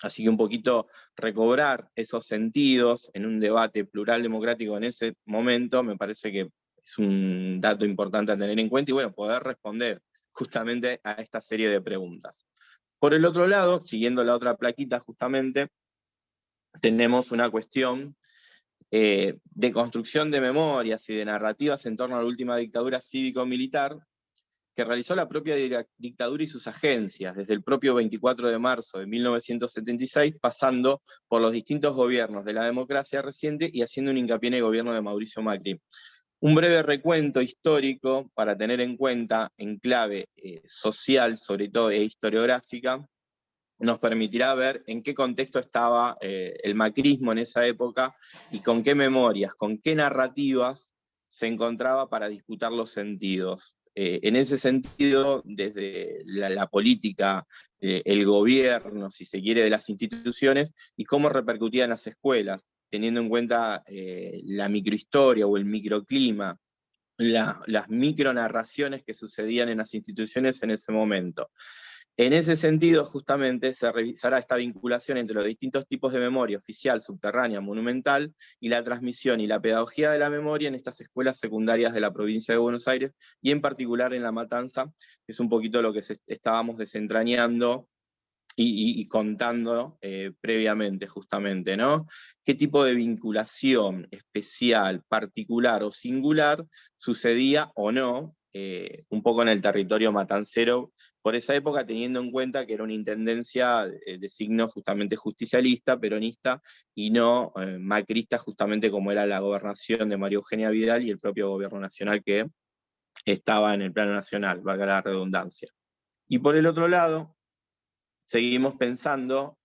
Así que un poquito recobrar esos sentidos en un debate plural democrático en ese momento me parece que es un dato importante a tener en cuenta y bueno, poder responder justamente a esta serie de preguntas. Por el otro lado, siguiendo la otra plaquita justamente, tenemos una cuestión de construcción de memorias y de narrativas en torno a la última dictadura cívico-militar que realizó la propia dictadura y sus agencias, desde el propio 24 de marzo de 1976, pasando por los distintos gobiernos de la democracia reciente y haciendo un hincapié en el gobierno de Mauricio Macri. Un breve recuento histórico para tener en cuenta en clave social, sobre todo, e historiográfica, nos permitirá ver en qué contexto estaba el macrismo en esa época y con qué memorias, con qué narrativas se encontraba para disputar los sentidos. En ese sentido, desde la política, el gobierno, si se quiere, de las instituciones, y cómo repercutía en las escuelas, teniendo en cuenta la microhistoria o el microclima, las micronarraciones que sucedían en las instituciones en ese momento. En ese sentido, justamente, se revisará esta vinculación entre los distintos tipos de memoria oficial, subterránea, monumental, y la transmisión y la pedagogía de la memoria en estas escuelas secundarias de la provincia de Buenos Aires, y en particular en La Matanza, que es un poquito lo que estábamos desentrañando y contando previamente, justamente, ¿no? ¿Qué tipo de vinculación especial, particular o singular sucedía o no un poco en el territorio matancero por esa época, teniendo en cuenta que era una intendencia de signo justamente justicialista, peronista, y no macrista, justamente como era la gobernación de María Eugenia Vidal y el propio gobierno nacional que estaba en el plano nacional, valga la redundancia? Y por el otro lado, seguimos pensando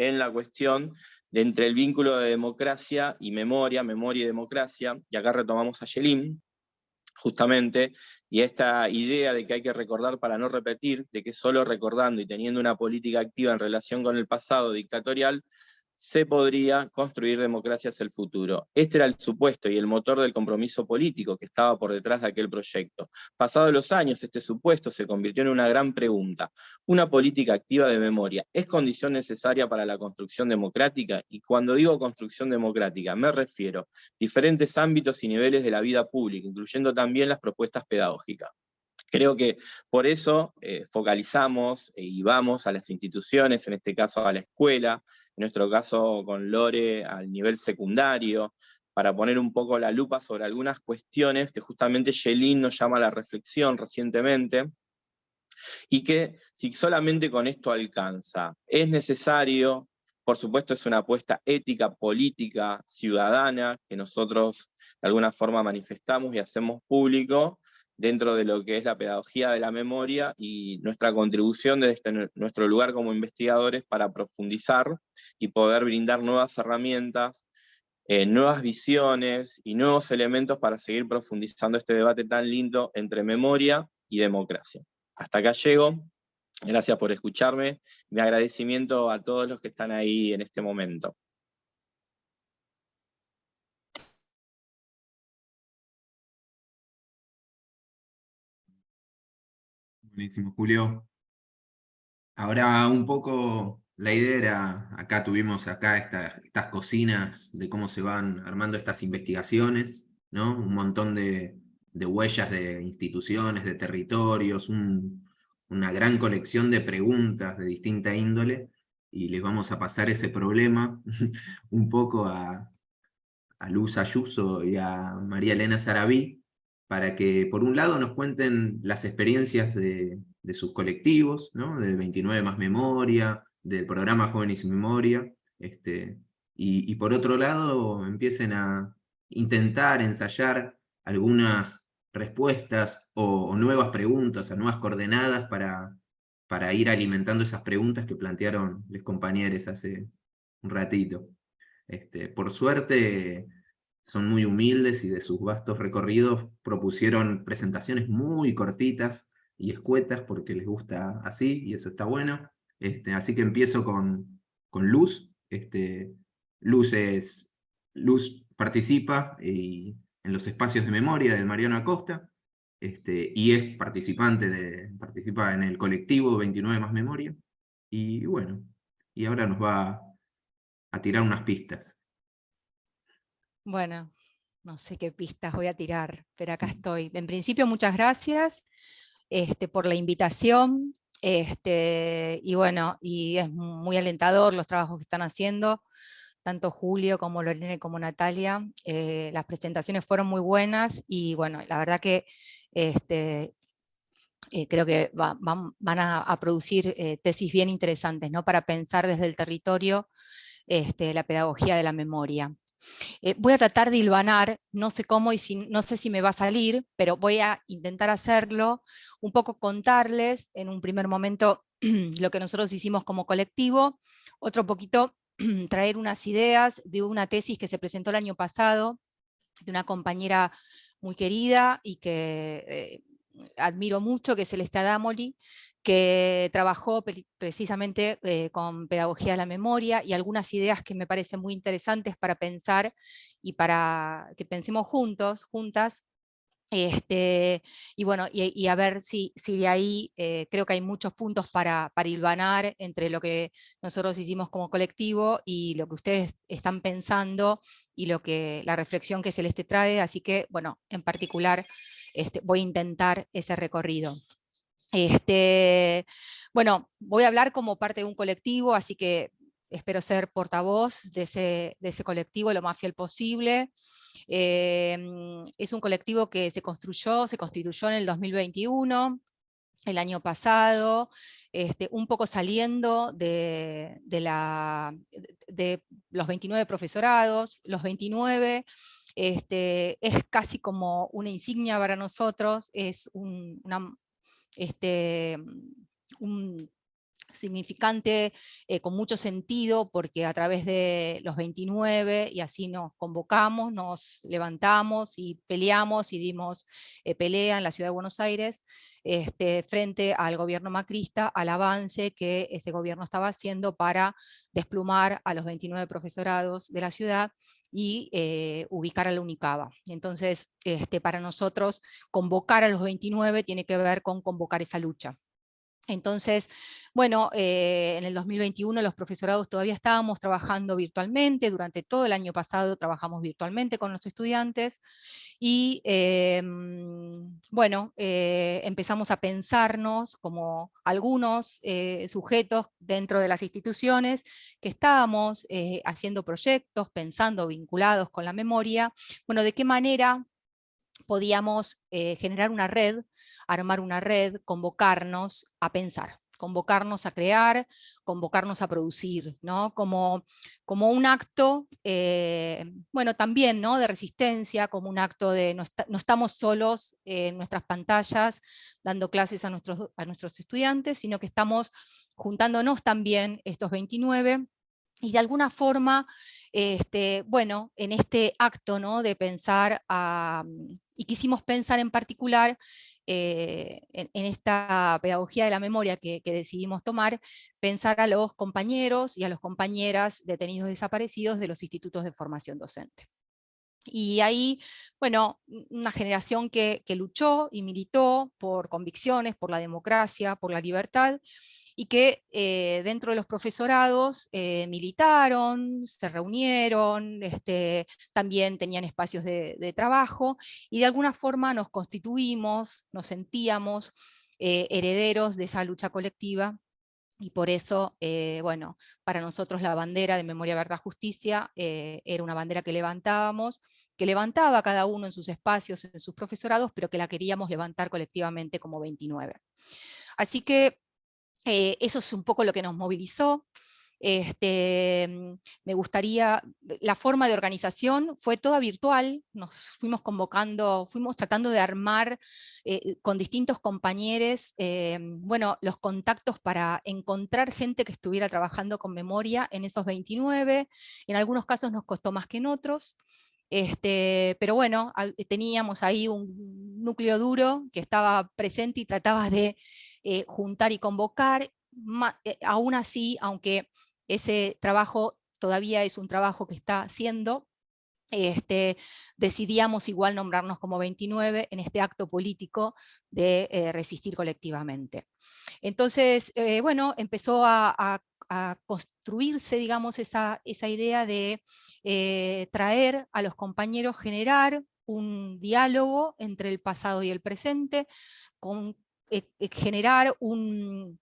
en la cuestión de entre el vínculo de democracia y memoria, memoria y democracia, y acá retomamos a Schelin, justamente, y esta idea de que hay que recordar para no repetir, de que solo recordando y teniendo una política activa en relación con el pasado dictatorial, se podría construir democracia hacia el futuro. Este era el supuesto y el motor del compromiso político que estaba por detrás de aquel proyecto. Pasados los años, este supuesto se convirtió en una gran pregunta. ¿Una política activa de memoria es condición necesaria para la construcción democrática? Y cuando digo construcción democrática, me refiero a diferentes ámbitos y niveles de la vida pública, incluyendo también las propuestas pedagógicas. Creo que por eso focalizamos y vamos a las instituciones, en este caso a la escuela, en nuestro caso con Lore al nivel secundario, para poner un poco la lupa sobre algunas cuestiones que justamente Schelin nos llama a la reflexión recientemente, y que si solamente con esto alcanza, es necesario, por supuesto es una apuesta ética, política, ciudadana, que nosotros de alguna forma manifestamos y hacemos público, dentro de lo que es la pedagogía de la memoria y nuestra contribución desde nuestro lugar como investigadores para profundizar y poder brindar nuevas herramientas, nuevas visiones y nuevos elementos para seguir profundizando este debate tan lindo entre memoria y democracia. Hasta acá llego, gracias por escucharme, mi agradecimiento a todos los que están ahí en este momento. Buenísimo, Julio. Ahora un poco la idea era, acá tuvimos estas cocinas de cómo se van armando estas investigaciones, ¿no? Un montón de huellas de instituciones, de territorios, una gran colección de preguntas de distinta índole, y les vamos a pasar ese problema un poco a Luz Ayuso y a María Elena Sarabí, para que por un lado nos cuenten las experiencias de sus colectivos, ¿no? Del 29 más Memoria, del programa Jóvenes y Memoria, y por otro lado empiecen a intentar ensayar algunas respuestas o nuevas preguntas, o nuevas coordenadas para ir alimentando esas preguntas que plantearon los compañeros hace un ratito. Por suerte son muy humildes y de sus vastos recorridos propusieron presentaciones muy cortitas y escuetas porque les gusta así y eso está bueno. Así que empiezo con Luz. Luz participa en los espacios de memoria del Mariano Acosta, y es participa en el colectivo 29 más Memoria. Y bueno, y ahora nos va a tirar unas pistas. Bueno, no sé qué pistas voy a tirar, pero acá estoy. En principio, muchas gracias por la invitación. Y bueno, y es muy alentador los trabajos que están haciendo, tanto Julio como Lorena como Natalia. Las presentaciones fueron muy buenas y bueno, la verdad que creo que van a producir tesis bien interesantes, ¿no? Para pensar desde el territorio la pedagogía de la memoria. Voy a tratar de hilvanar, no sé cómo y no sé si me va a salir, pero voy a intentar hacerlo, un poco contarles en un primer momento lo que nosotros hicimos como colectivo, otro poquito traer unas ideas de una tesis que se presentó el año pasado, de una compañera muy querida y que admiro mucho, que es Celeste Adamoli, que trabajó precisamente con pedagogía de la memoria y algunas ideas que me parecen muy interesantes para pensar y para que pensemos juntas. Y bueno, y a ver si de ahí creo que hay muchos puntos para hilvanar entre lo que nosotros hicimos como colectivo y lo que ustedes están pensando y la reflexión que Celeste trae, así que bueno, en particular voy a intentar ese recorrido. Bueno, voy a hablar como parte de un colectivo, así que espero ser portavoz de ese colectivo lo más fiel posible. Es un colectivo que se constituyó en el 2021, el año pasado, un poco saliendo de los 29 profesorados. Los 29 es casi como una insignia para nosotros, es un significante, con mucho sentido, porque a través de los 29, y así nos convocamos, nos levantamos y peleamos y dimos pelea en la Ciudad de Buenos Aires, frente al gobierno macrista, al avance que ese gobierno estaba haciendo para desplumar a los 29 profesorados de la ciudad y ubicar a la UNICABA. Entonces, para nosotros, convocar a los 29 tiene que ver con convocar esa lucha. Entonces, bueno, en el 2021 los profesorados todavía estábamos trabajando virtualmente, durante todo el año pasado trabajamos virtualmente con los estudiantes, y bueno, empezamos a pensarnos como algunos sujetos dentro de las instituciones que estábamos haciendo proyectos, pensando vinculados con la memoria, bueno, de qué manera podíamos generar una red, armar una red, convocarnos a pensar, convocarnos a crear, convocarnos a producir, ¿no? Como un acto, bueno, también, ¿no?, de resistencia, como un acto de no estamos solos en nuestras pantallas dando clases a nuestros estudiantes, sino que estamos juntándonos también estos 29, y de alguna forma, bueno, en este acto, ¿no?, de pensar, y quisimos pensar en particular en esta pedagogía de la memoria que decidimos tomar, pensar a los compañeros y a las compañeras detenidos desaparecidos de los institutos de formación docente. Y ahí, bueno, una generación que luchó y militó por convicciones, por la democracia, por la libertad, y que dentro de los profesorados militaron, se reunieron, también tenían espacios de trabajo, y de alguna forma nos constituimos, nos sentíamos herederos de esa lucha colectiva, y por eso, bueno, para nosotros la bandera de Memoria, Verdad, Justicia era una bandera que levantábamos, que levantaba cada uno en sus espacios, en sus profesorados, pero que la queríamos levantar colectivamente como 29. Así que eso es un poco lo que nos movilizó. Me gustaría, la forma de organización fue toda virtual, nos fuimos convocando, fuimos tratando de armar con distintos compañeros, bueno, los contactos para encontrar gente que estuviera trabajando con memoria en esos 29, en algunos casos nos costó más que en otros, pero bueno, teníamos ahí un núcleo duro que estaba presente y trataba de juntar y convocar, aún así, aunque ese trabajo todavía es un trabajo que está haciendo, decidíamos igual nombrarnos como 29 en este acto político de resistir colectivamente. Entonces, bueno, empezó a construirse, digamos, esa idea de traer a los compañeros, generar un diálogo entre el pasado y el presente, generar un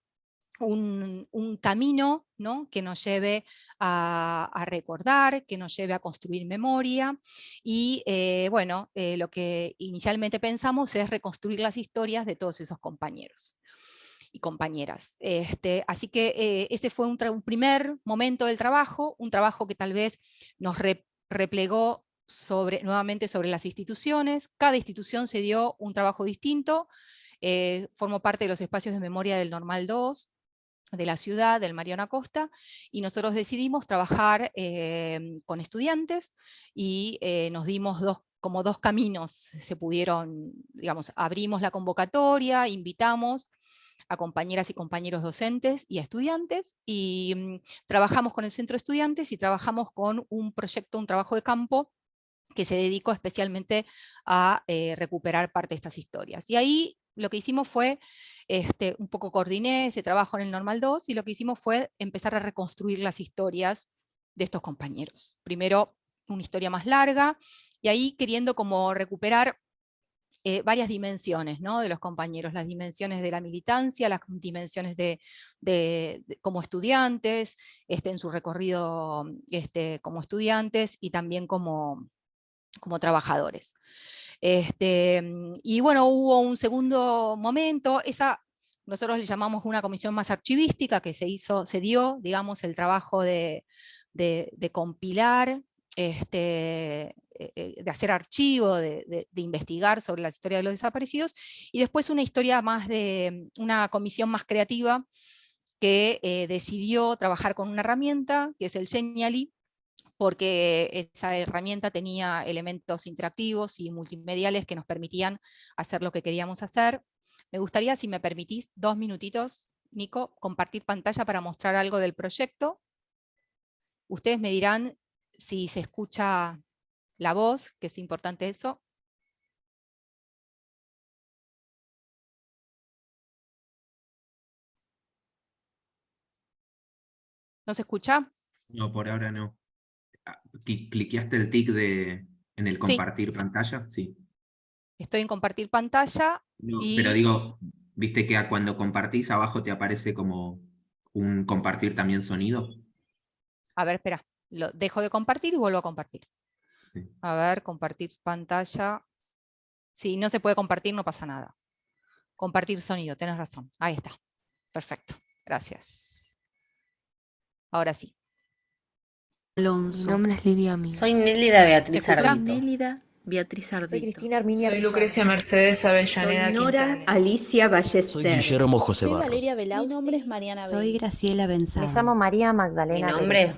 camino, ¿no?, que nos lleve a recordar, que nos lleve a construir memoria, y bueno, lo que inicialmente pensamos es reconstruir las historias de todos esos compañeros y compañeras. Así que ese fue un primer momento del trabajo, un trabajo que tal vez nos replegó nuevamente sobre las instituciones. Cada institución se dio un trabajo distinto. Formo parte de los espacios de memoria del Normal 2, de la ciudad, del Mariano Acosta, y nosotros decidimos trabajar con estudiantes, y nos dimos como dos caminos, se pudieron, digamos, abrimos la convocatoria, invitamos a compañeras y compañeros docentes y a estudiantes, y trabajamos con el centro de estudiantes y trabajamos con un proyecto, un trabajo de campo, que se dedicó especialmente a recuperar parte de estas historias. Y ahí lo que hicimos fue, un poco coordiné ese trabajo en el Normal 2, y lo que hicimos fue empezar a reconstruir las historias de estos compañeros. Primero una historia más larga, y ahí queriendo como recuperar varias dimensiones, ¿no?, de los compañeros, las dimensiones de la militancia, las dimensiones como estudiantes, en su recorrido como estudiantes, y también como trabajadores. Y bueno, hubo un segundo momento, nosotros le llamamos una comisión más archivística, que se dio, digamos, el trabajo de compilar, de hacer archivo, de investigar sobre la historia de los desaparecidos, y después una historia más una comisión más creativa, que decidió trabajar con una herramienta, que es el Genially, porque esa herramienta tenía elementos interactivos y multimediales que nos permitían hacer lo que queríamos hacer. Me gustaría, si me permitís, 2 minutitos, Nico, compartir pantalla para mostrar algo del proyecto. Ustedes me dirán si se escucha la voz, que es importante eso. ¿No se escucha? No, por ahora no. ¿Cliqueaste el tic en el Sí. compartir pantalla? Sí. Estoy en compartir pantalla No, y... pero digo, ¿viste que cuando compartís abajo te aparece como un compartir también sonido? A ver, espera. Lo dejo de compartir y vuelvo a compartir. Sí. A ver, compartir pantalla. Si no se puede compartir, no pasa nada. Compartir sonido, tenés razón. Ahí está. Perfecto. Gracias. Ahora sí. Mi nombre es Lidia Amigo. Soy Nélida Beatriz ¿Se escucha? Ardito. Nélida Beatriz Ardito. Soy Cristina Arminia. Soy Lucrecia Mercedes Avellaneda Quintana. Alicia Ballester. Soy Guillermo José Soy Barros. Valeria Mi Belausti. nombre es Mariana Soy Bey. Graciela Benzano. Me llamo María Magdalena. Mi nombre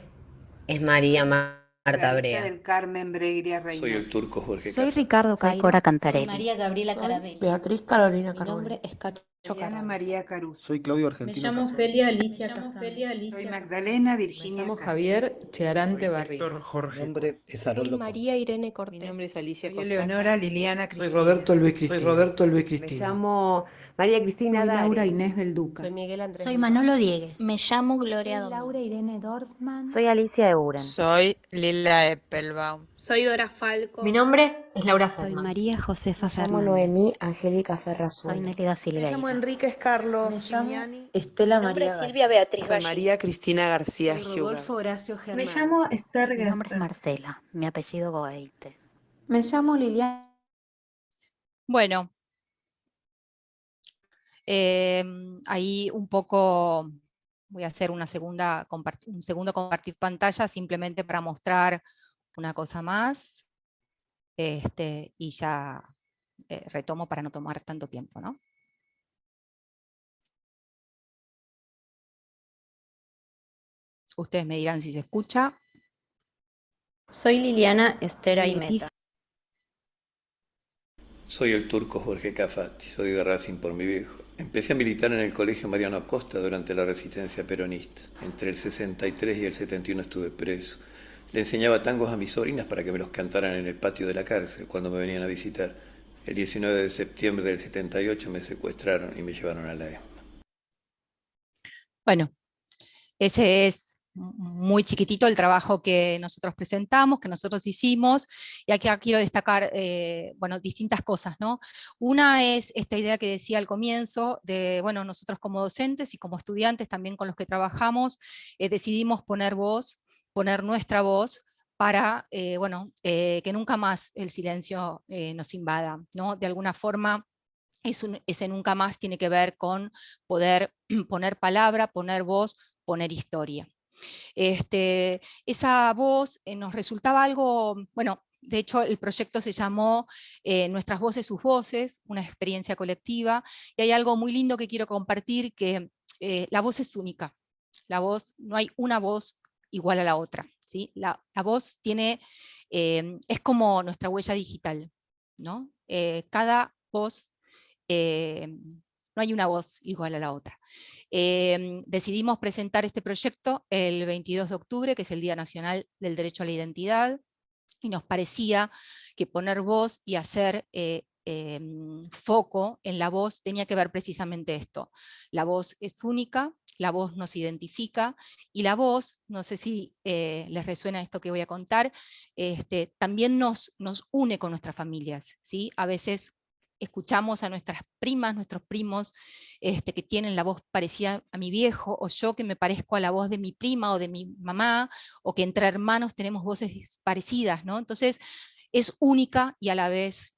es María Marta Brea. del Carmen Bregria Reynoso. Soy el turco Jorge Soy Cafati. Ricardo Cairo. Cora Cantarelli. Soy María Gabriela Carabelli. Beatriz Carolina Mi Carbone. nombre es Cacho Diana Carabelli. María Caruso. Soy Claudio Argentino. Me llamo Casal. Felia Alicia Casano. Soy Magdalena Me Virginia llamo Casal. Javier Chearante Barriga. Jorge. Mi nombre es Haroldo. Soy María Irene Cortés. Mi nombre es Alicia Soy Eleonora Liliana Cristina. Soy Roberto Luis Cristina. Me llamo María Cristina Soy Laura Dari. Inés del Duca. Soy Miguel Andrés. Soy Manolo Diegues. Me llamo Gloria Soy Laura Irene Dorfman. Soy Alicia Euren. Soy Lila Eppelbaum. Soy Dora Falco. Mi nombre es Laura Soy Fernández. María Josefa Me llamo Fernández. Noemí Angélica Ferrazuela. Soy Nélida Filgueira. Enríquez Carlos. Me llamo Simiani. Estela Mi nombre María es Silvia Beatriz Soy Valle. María Cristina García Giuga. Rodolfo Horacio Germán. Me llamo Esther Mi nombre es Gesper. Marcela. Mi apellido Goeites. Me llamo Liliana. Bueno. Ahí un poco voy a hacer un segundo compartir pantalla simplemente para mostrar una cosa más. Y ya retomo para no tomar tanto tiempo, ¿no? Ustedes me dirán si se escucha. Soy Liliana Esther Soy Aimeta. Leticia. Soy el turco Jorge Cafati. Soy de Racing por mi viejo. Empecé a militar en el colegio Mariano Acosta durante la resistencia peronista. Entre el 63 y el 71 estuve preso. Le enseñaba tangos a mis sobrinas para que me los cantaran en el patio de la cárcel cuando me venían a visitar. El 19 de septiembre del 78 me secuestraron y me llevaron a la ESMA. Bueno, ese es muy chiquitito el trabajo que nosotros presentamos, que nosotros hicimos, y aquí quiero destacar bueno, distintas cosas, ¿no? Una es esta idea que decía al comienzo, de bueno, nosotros como docentes y como estudiantes también con los que trabajamos, decidimos poner voz, poner nuestra voz, para bueno, que nunca más el silencio nos invada, ¿no? De alguna forma, ese nunca más tiene que ver con poder poner palabra, poner voz, poner historia. Esa voz nos resultaba algo, bueno, de hecho el proyecto se llamó Nuestras voces, sus voces, una experiencia colectiva, y hay algo muy lindo que quiero compartir, que la voz es única, la voz, no hay una voz igual a la otra, ¿sí? La voz tiene, es como nuestra huella digital, ¿no? Cada voz, no hay una voz igual a la otra. Decidimos presentar este proyecto el 22 de octubre, que es el Día Nacional del Derecho a la Identidad, y nos parecía que poner voz y hacer foco en la voz tenía que ver precisamente esto. La voz es única, la voz nos identifica, y la voz, no sé si les resuena esto que voy a contar, también nos une con nuestras familias, ¿sí? A veces escuchamos a nuestras primas, nuestros primos, que tienen la voz parecida a mi viejo, o yo que me parezco a la voz de mi prima o de mi mamá, o que entre hermanos tenemos voces parecidas, ¿no? Entonces es única y a la vez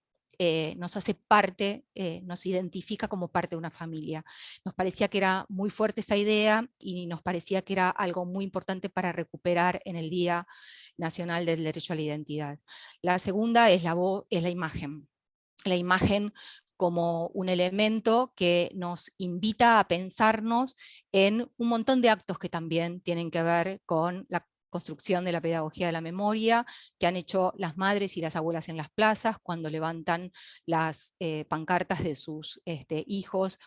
nos hace parte, nos identifica como parte de una familia. Nos parecía que era muy fuerte esa idea y nos parecía que era algo muy importante para recuperar en el Día Nacional del Derecho a la Identidad. La segunda es la imagen. La imagen como un elemento que nos invita a pensarnos en un montón de actos que también tienen que ver con la construcción de la pedagogía de la memoria, que han hecho las madres y las abuelas en las plazas cuando levantan las pancartas de sus hijos,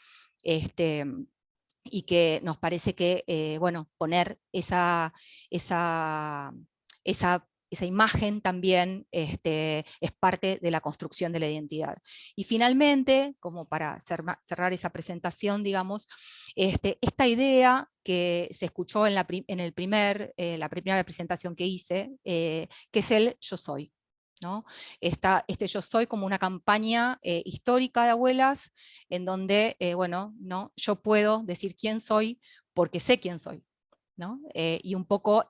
y que nos parece que, bueno, poner esa imagen también es parte de la construcción de la identidad. Y finalmente, como para cerrar esa presentación, digamos, esta idea que se escuchó en la primera presentación que hice, que es el yo soy, ¿no? Este yo soy como una campaña histórica de abuelas, en donde, bueno, ¿no? Yo puedo decir quién soy porque sé quién soy, ¿no? Y un poco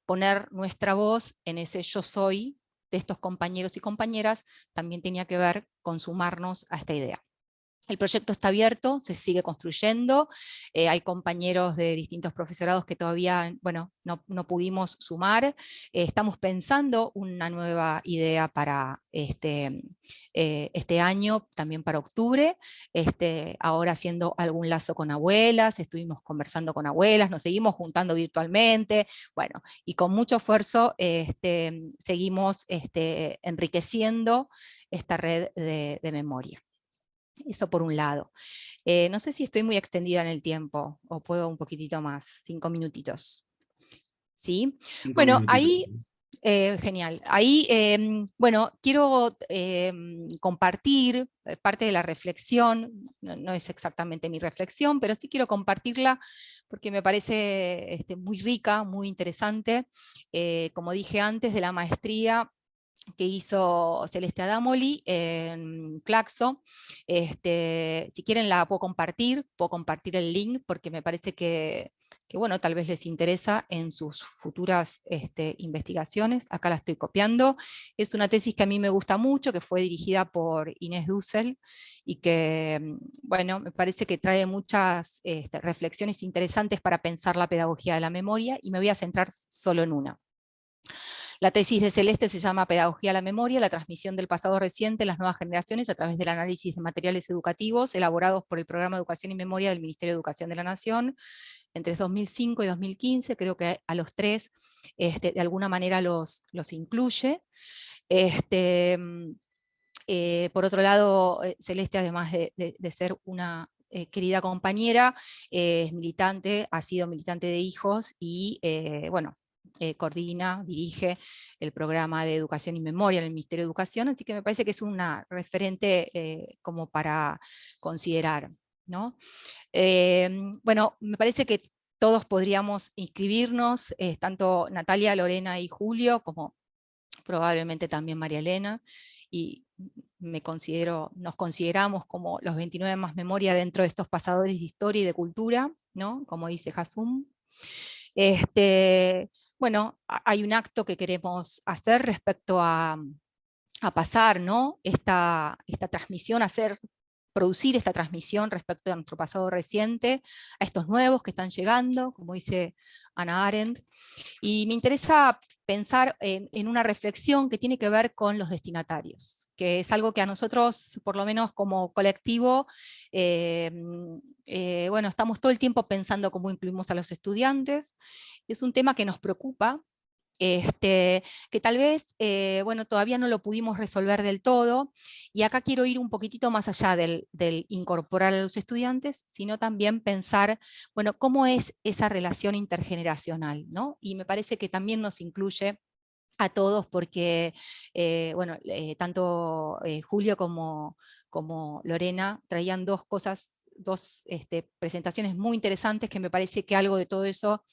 poner nuestra voz en ese yo soy de estos compañeros y compañeras también tenía que ver con sumarnos a esta idea. El proyecto está abierto, se sigue construyendo, hay compañeros de distintos profesorados que todavía, bueno, no pudimos sumar. Estamos pensando una nueva idea para este año, también para octubre, ahora haciendo algún lazo con abuelas, estuvimos conversando con abuelas, nos seguimos juntando virtualmente, bueno, y con mucho esfuerzo seguimos enriqueciendo esta red de memoria. Eso por un lado. No sé si estoy muy extendida en el tiempo, o puedo un poquitito más, 5 minutitos. ¿Sí? Bueno, ahí, genial. Ahí, bueno, quiero compartir parte de la reflexión, no es exactamente mi reflexión, pero sí quiero compartirla porque me parece muy rica, muy interesante. Como dije antes, de la maestría que hizo Celeste Adamoli en Claxo. Si quieren la puedo compartir el link, porque me parece que bueno, tal vez les interesa en sus futuras investigaciones. Acá la estoy copiando. Es una tesis que a mí me gusta mucho, que fue dirigida por Inés Dussel, y que, bueno, me parece que trae muchas reflexiones interesantes para pensar la pedagogía de la memoria, y me voy a centrar solo en una. La tesis de Celeste se llama Pedagogía de la Memoria, la transmisión del pasado reciente en las nuevas generaciones a través del análisis de materiales educativos elaborados por el Programa de Educación y Memoria del Ministerio de Educación de la Nación entre 2005 y 2015, creo que a los tres de alguna manera los incluye. Por otro lado, Celeste, además de ser una querida compañera, es militante, ha sido militante de hijos y, bueno, coordina, dirige el programa de educación y memoria en el Ministerio de Educación, así que me parece que es una referente como para considerar, ¿no? Bueno, me parece que todos podríamos inscribirnos, tanto Natalia, Lorena y Julio, como probablemente también María Elena, y nos consideramos como los 29 más memoria dentro de estos pasadores de historia y de cultura, ¿no? Como dice Hasum. Bueno, hay un acto que queremos hacer respecto a pasar, ¿no? esta transmisión, producir esta transmisión respecto a nuestro pasado reciente, a estos nuevos que están llegando, como dice Hannah Arendt, y me interesa pensar en una reflexión que tiene que ver con los destinatarios, que es algo que a nosotros, por lo menos como colectivo, bueno, estamos todo el tiempo pensando cómo incluimos a los estudiantes. Es un tema que nos preocupa, que tal vez, bueno, todavía no lo pudimos resolver del todo, y acá quiero ir un poquitito más allá del incorporar a los estudiantes, sino también pensar, bueno, cómo es esa relación intergeneracional, ¿no? Y me parece que también nos incluye a todos, porque, bueno, tanto Julio como Lorena traían dos presentaciones muy interesantes, que me parece que algo de todo eso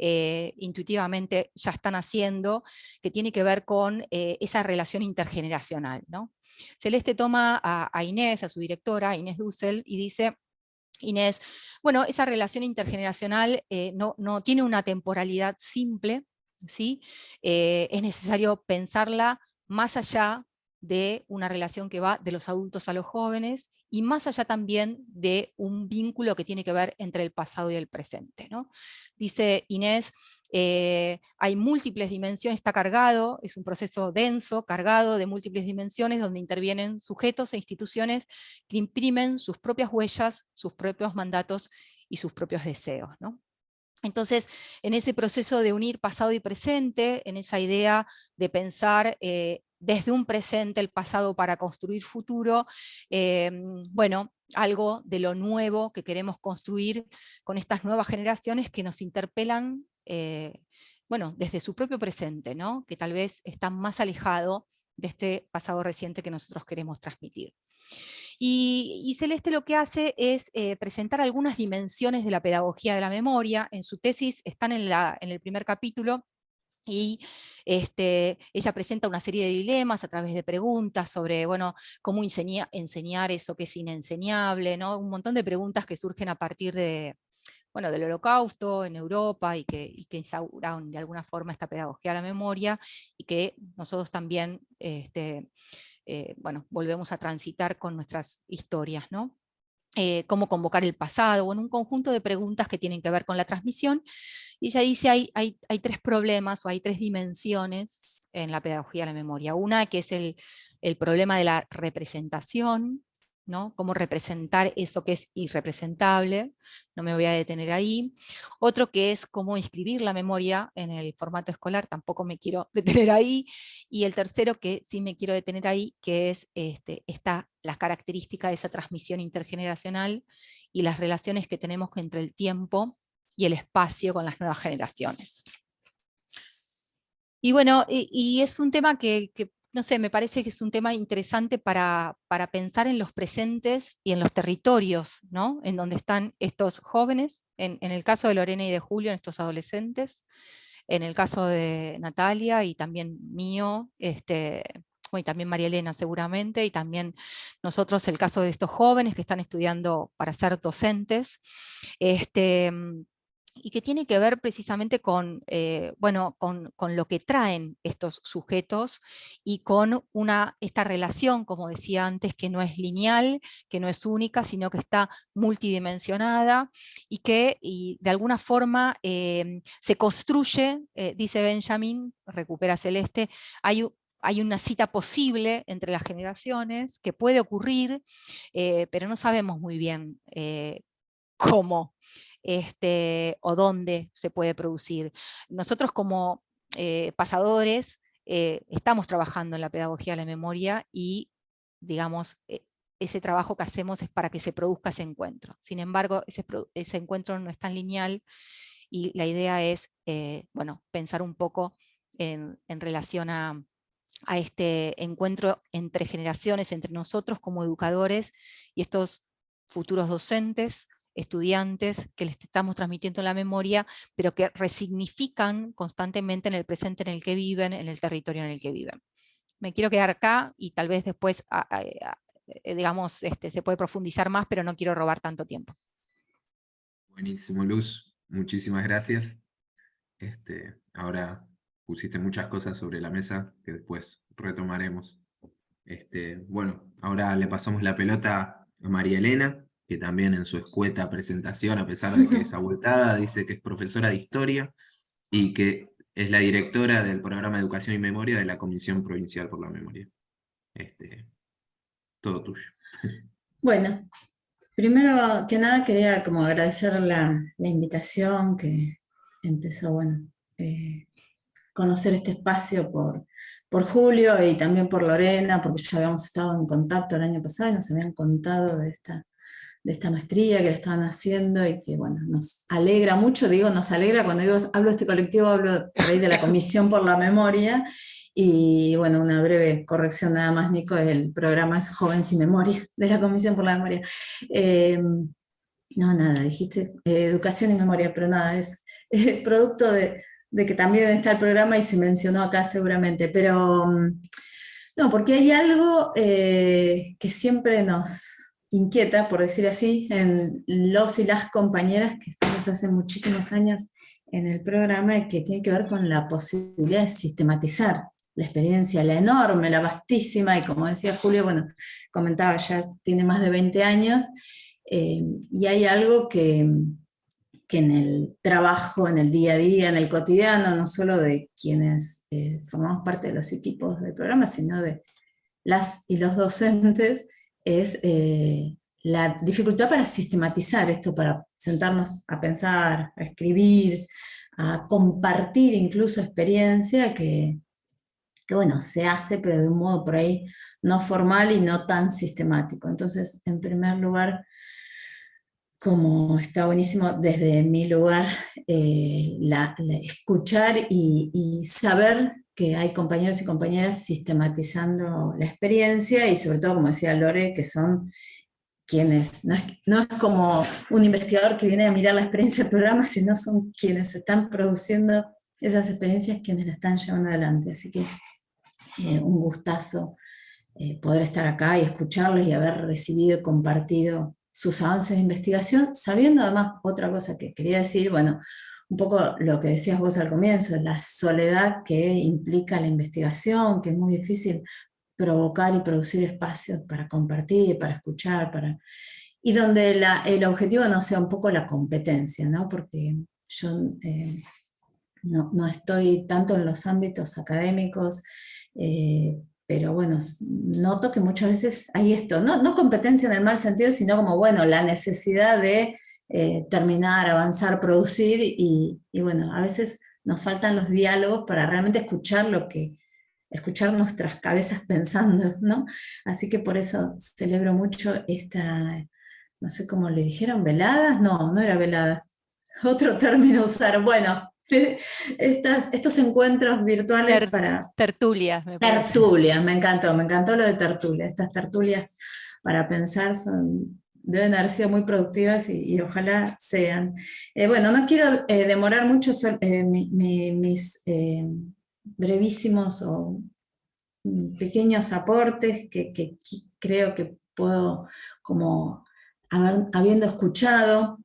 intuitivamente ya están haciendo, que tiene que ver con esa relación intergeneracional, ¿no? Celeste toma a Inés, a su directora, Inés Dussel, y dice: Inés, bueno, esa relación intergeneracional no tiene una temporalidad simple, ¿sí? Es necesario pensarla más allá de una relación que va de los adultos a los jóvenes, y más allá también de un vínculo que tiene que ver entre el pasado y el presente, ¿no? Dice Inés, hay múltiples dimensiones, está cargado, es un proceso denso, cargado de múltiples dimensiones, donde intervienen sujetos e instituciones que imprimen sus propias huellas, sus propios mandatos y sus propios deseos, ¿no? Entonces, en ese proceso de unir pasado y presente, en esa idea de pensar desde un presente el pasado para construir futuro, bueno, algo de lo nuevo que queremos construir con estas nuevas generaciones que nos interpelan, bueno, desde su propio presente, ¿no? Que tal vez está más alejado de este pasado reciente que nosotros queremos transmitir. Y Celeste lo que hace es presentar algunas dimensiones de la pedagogía de la memoria. En su tesis están en el primer capítulo, y ella presenta una serie de dilemas a través de preguntas sobre, bueno, cómo enseñar eso que es inenseñable, ¿no? Un montón de preguntas que surgen a partir de, bueno, del Holocausto en Europa, y que instauraron de alguna forma esta pedagogía de la memoria, y que nosotros también bueno, volvemos a transitar con nuestras historias, ¿no? Cómo convocar el pasado, bueno, un conjunto de preguntas que tienen que ver con la transmisión. Y ella dice, hay tres problemas, o hay tres dimensiones en la pedagogía de la memoria. Una que es el problema de la representación, ¿no? Cómo representar eso que es irrepresentable, no me voy a detener ahí. Otro que es cómo inscribir la memoria en el formato escolar, tampoco me quiero detener ahí. Y el tercero, que sí me quiero detener ahí, que es las características de esa transmisión intergeneracional y las relaciones que tenemos entre el tiempo y el espacio con las nuevas generaciones. Y bueno, y es un tema que no sé, me parece que es un tema interesante para pensar en los presentes y en los territorios, ¿no? En donde están estos jóvenes, en el caso de Lorena y de Julio, en estos adolescentes, en el caso de Natalia y también mío, y también María Elena seguramente, y también nosotros el caso de estos jóvenes que están estudiando para ser docentes, y que tiene que ver precisamente con, bueno, con lo que traen estos sujetos, y con esta relación, como decía antes, que no es lineal, que no es única, sino que está multidimensionada, y que de alguna forma se construye, dice Benjamin, recupera Celeste, hay una cita posible entre las generaciones que puede ocurrir, pero no sabemos muy bien cómo o dónde se puede producir. Nosotros como pasadores estamos trabajando en la pedagogía de la memoria, y digamos, ese trabajo que hacemos es para que se produzca ese encuentro. Sin embargo, ese encuentro no es tan lineal, y la idea es bueno, pensar un poco en relación a este encuentro entre generaciones, entre nosotros como educadores y estos futuros docentes, estudiantes que les estamos transmitiendo la memoria, pero que resignifican constantemente en el presente en el que viven, en el territorio en el que viven. Me quiero quedar acá, y tal vez después, digamos, se puede profundizar más, pero no quiero robar tanto tiempo. Buenísimo, Luz, muchísimas gracias. Ahora pusiste muchas cosas sobre la mesa que después retomaremos. Bueno, ahora le pasamos la pelota a María Elena, que también en su escueta presentación, a pesar de que es abultada, dice que es profesora de historia y que es la directora del programa de Educación y Memoria de la Comisión Provincial por la Memoria. Todo tuyo. Bueno, primero que nada quería como agradecer la invitación que empezó, bueno, conocer este espacio por Julio y también por Lorena, porque ya habíamos estado en contacto el año pasado y nos habían contado de esta maestría que le estaban haciendo, y que bueno, nos alegra mucho. Digo, nos alegra, cuando hablo de este colectivo, hablo por ahí de la Comisión por la Memoria, y bueno, una breve corrección nada más, Nico, el programa es Jóvenes sin Memoria, de la Comisión por la Memoria. No, nada, dijiste Educación y Memoria, pero nada, es producto de que también está el programa y se mencionó acá seguramente, pero no, porque hay algo que siempre nos inquieta, por decir así, en los y las compañeras que estamos hace muchísimos años en el programa, que tiene que ver con la posibilidad de sistematizar la experiencia, la enorme, la vastísima, y como decía Julio, bueno, comentaba, ya tiene más de 20 años, y hay algo que en el trabajo, en el día a día, en el cotidiano, no solo de quienes formamos parte de los equipos del programa, sino de las y los docentes, es la dificultad para sistematizar esto, para sentarnos a pensar, a escribir, a compartir incluso experiencia que bueno, se hace, pero de un modo por ahí no formal y no tan sistemático. Entonces, en primer lugar, como está buenísimo desde mi lugar, escuchar y saber que hay compañeros y compañeras sistematizando la experiencia, y sobre todo, como decía Lore, que son quienes, no es como un investigador que viene a mirar la experiencia del programa, sino son quienes están produciendo esas experiencias, quienes la están llevando adelante. Así que un gustazo poder estar acá y escucharles y haber recibido y compartido sus avances de investigación, sabiendo además otra cosa que quería decir, bueno, un poco lo que decías vos al comienzo, la soledad que implica la investigación, que es muy difícil provocar y producir espacios para compartir, para escuchar, y donde el objetivo no sea un poco la competencia, ¿no? Porque yo no estoy tanto en los ámbitos académicos, pero bueno, noto que muchas veces hay esto, no competencia en el mal sentido, sino como, bueno, la necesidad de terminar, avanzar, producir, y bueno, a veces nos faltan los diálogos para realmente escuchar nuestras cabezas pensando, ¿no? Así que por eso celebro mucho esta, no sé cómo le dijeron, ¿veladas? No era veladas, otro término usar, bueno, estos encuentros virtuales para... Tertulias, me parece. Tertulias, me encantó lo de tertulia. Estas tertulias para pensar deben haber sido muy productivas y ojalá sean. Bueno, no quiero demorar mucho mis brevísimos o pequeños aportes que creo que puedo, como habiendo escuchado.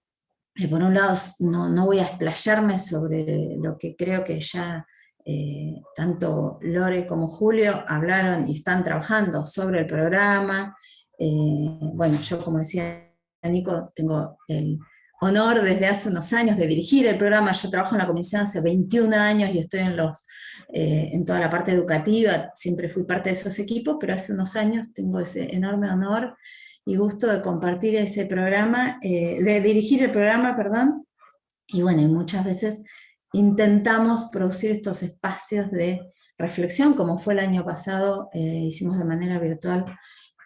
Por un lado, no voy a explayarme sobre lo que creo que ya tanto Lore como Julio hablaron y están trabajando sobre el programa. Bueno, yo, como decía Nico, tengo el honor desde hace unos años de dirigir el programa. Yo trabajo en la comisión hace 21 años y estoy en toda la parte educativa, siempre fui parte de esos equipos, pero hace unos años tengo ese enorme honor y gusto de compartir ese programa, de dirigir el programa, perdón, y bueno, y muchas veces intentamos producir estos espacios de reflexión, como fue el año pasado, hicimos de manera virtual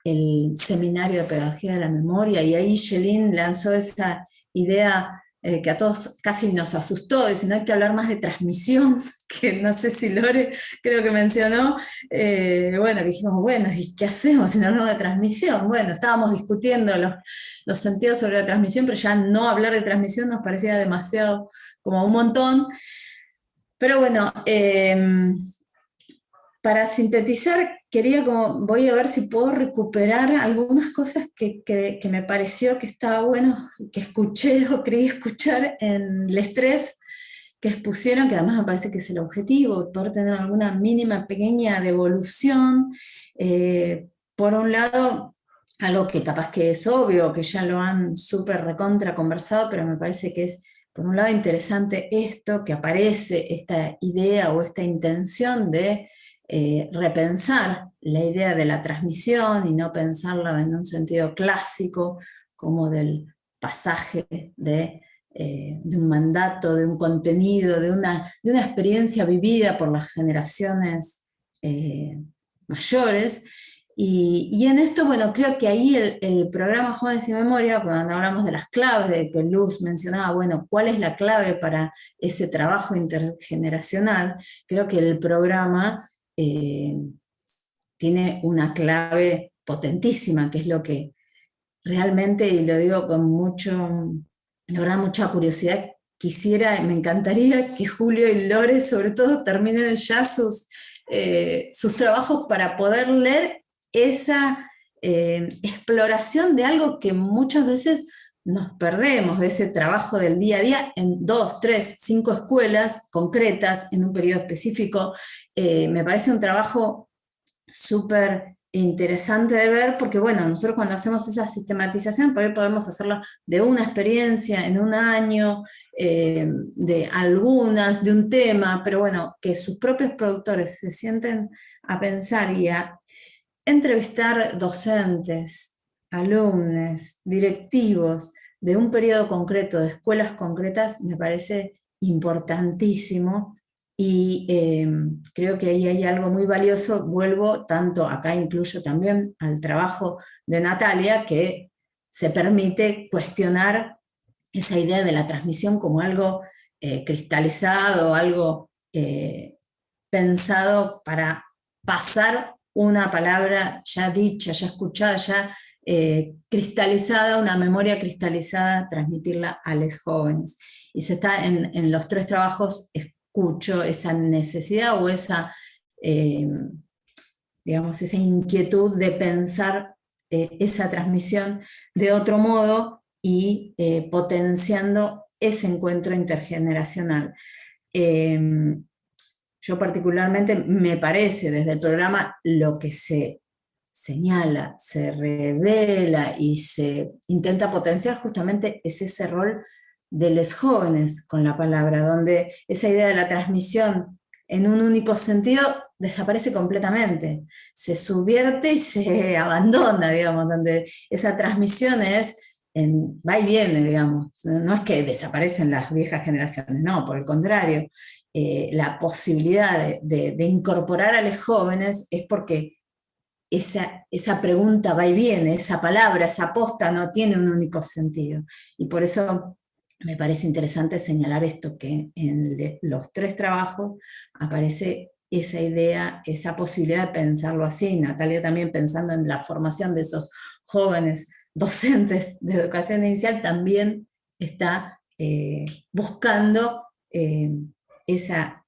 el seminario de pedagogía de la memoria, y ahí Yelin lanzó esa idea que a todos casi nos asustó, de si no hay que hablar más de transmisión, que no sé si Lore creo que mencionó, bueno, que dijimos, bueno, ¿y qué hacemos si no hablamos de transmisión? Bueno, estábamos discutiendo los sentidos sobre la transmisión, pero ya no hablar de transmisión nos parecía demasiado, como un montón. Pero bueno, para sintetizar, voy a ver si puedo recuperar algunas cosas que me pareció que estaba bueno, que escuché o creí escuchar en el estrés que expusieron, que además me parece que es el objetivo, poder tener alguna mínima pequeña devolución. Por un lado, algo que capaz que es obvio, que ya lo han súper recontra conversado, pero me parece que es, por un lado, interesante esto, que aparece esta idea o esta intención de repensar la idea de la transmisión y no pensarla en un sentido clásico, como del pasaje de un mandato, de un contenido, de una experiencia vivida por las generaciones mayores. Y en esto, bueno, creo que ahí el programa Jóvenes y Memoria, cuando hablamos de las claves, de que Luz mencionaba, bueno, ¿cuál es la clave para ese trabajo intergeneracional? Creo que el programa tiene una clave potentísima, que es lo que realmente, y lo digo con la verdad, mucha curiosidad, me encantaría que Julio y Lore, sobre todo, terminen ya sus trabajos para poder leer esa exploración de algo que muchas veces nos perdemos de ese trabajo del día a día en 2, 3, 5 escuelas concretas en un periodo específico. Me parece un trabajo súper interesante de ver, porque bueno, nosotros cuando hacemos esa sistematización, por ahí podemos hacerlo de una experiencia en un año, de algunas, de un tema, pero bueno, que sus propios productores se sienten a pensar y a entrevistar docentes, alumnos, directivos de un periodo concreto, de escuelas concretas, me parece importantísimo. Y creo que ahí hay algo muy valioso. Vuelvo tanto, acá incluyo también al trabajo de Natalia, que se permite cuestionar esa idea de la transmisión como algo cristalizado, algo pensado para pasar una palabra ya dicha, ya escuchada, ya cristalizada, una memoria cristalizada, transmitirla a los jóvenes. Y se está en los 3 trabajos, escucho esa necesidad o esa, digamos, esa inquietud de pensar esa transmisión de otro modo y potenciando ese encuentro intergeneracional. Yo particularmente me parece desde el programa lo que se señala, se revela y se intenta potenciar justamente es ese rol de los jóvenes con la palabra, donde esa idea de la transmisión en un único sentido desaparece completamente, se subvierte y se abandona, digamos, donde esa transmisión va y viene, digamos, no es que desaparecen las viejas generaciones, no, por el contrario, la posibilidad de incorporar a los jóvenes es porque esa pregunta va y viene, esa palabra, esa posta no tiene un único sentido. Y por eso me parece interesante señalar esto, que en los 3 trabajos aparece esa idea, esa posibilidad de pensarlo así. Natalia también pensando en la formación de esos jóvenes docentes de educación inicial, también está buscando esa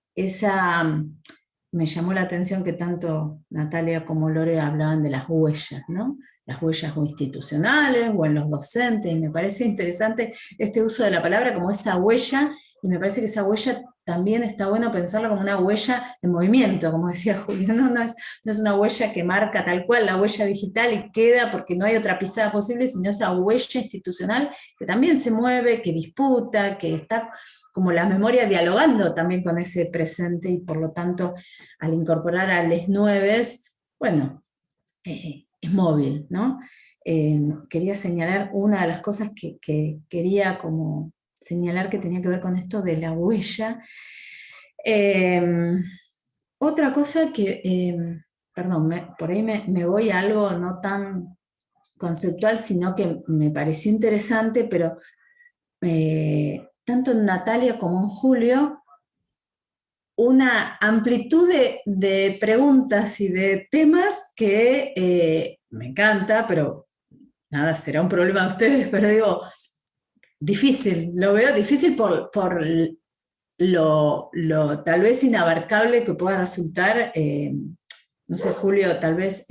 me llamó la atención que tanto Natalia como Lore hablaban de las huellas, ¿no? Las huellas o institucionales o en los docentes, y me parece interesante este uso de la palabra como esa huella, y me parece que esa huella también está bueno pensarla como una huella en movimiento, como decía Julio, no es una huella que marca tal cual, la huella digital y queda porque no hay otra pisada posible, sino esa huella institucional que también se mueve, que disputa, que está como la memoria dialogando también con ese presente, y por lo tanto al incorporar a les nueves, bueno, es móvil, ¿no? Quería señalar una de las cosas que quería como señalar que tenía que ver con esto de la huella. Otra cosa que, perdón, por ahí me voy a algo no tan conceptual, sino que me pareció interesante, pero tanto en Natalia como en Julio, una amplitud de preguntas y de temas que me encanta, pero nada, será un problema de ustedes, pero digo, difícil, lo veo difícil por lo tal vez inabarcable que pueda resultar, no sé, Julio, tal vez,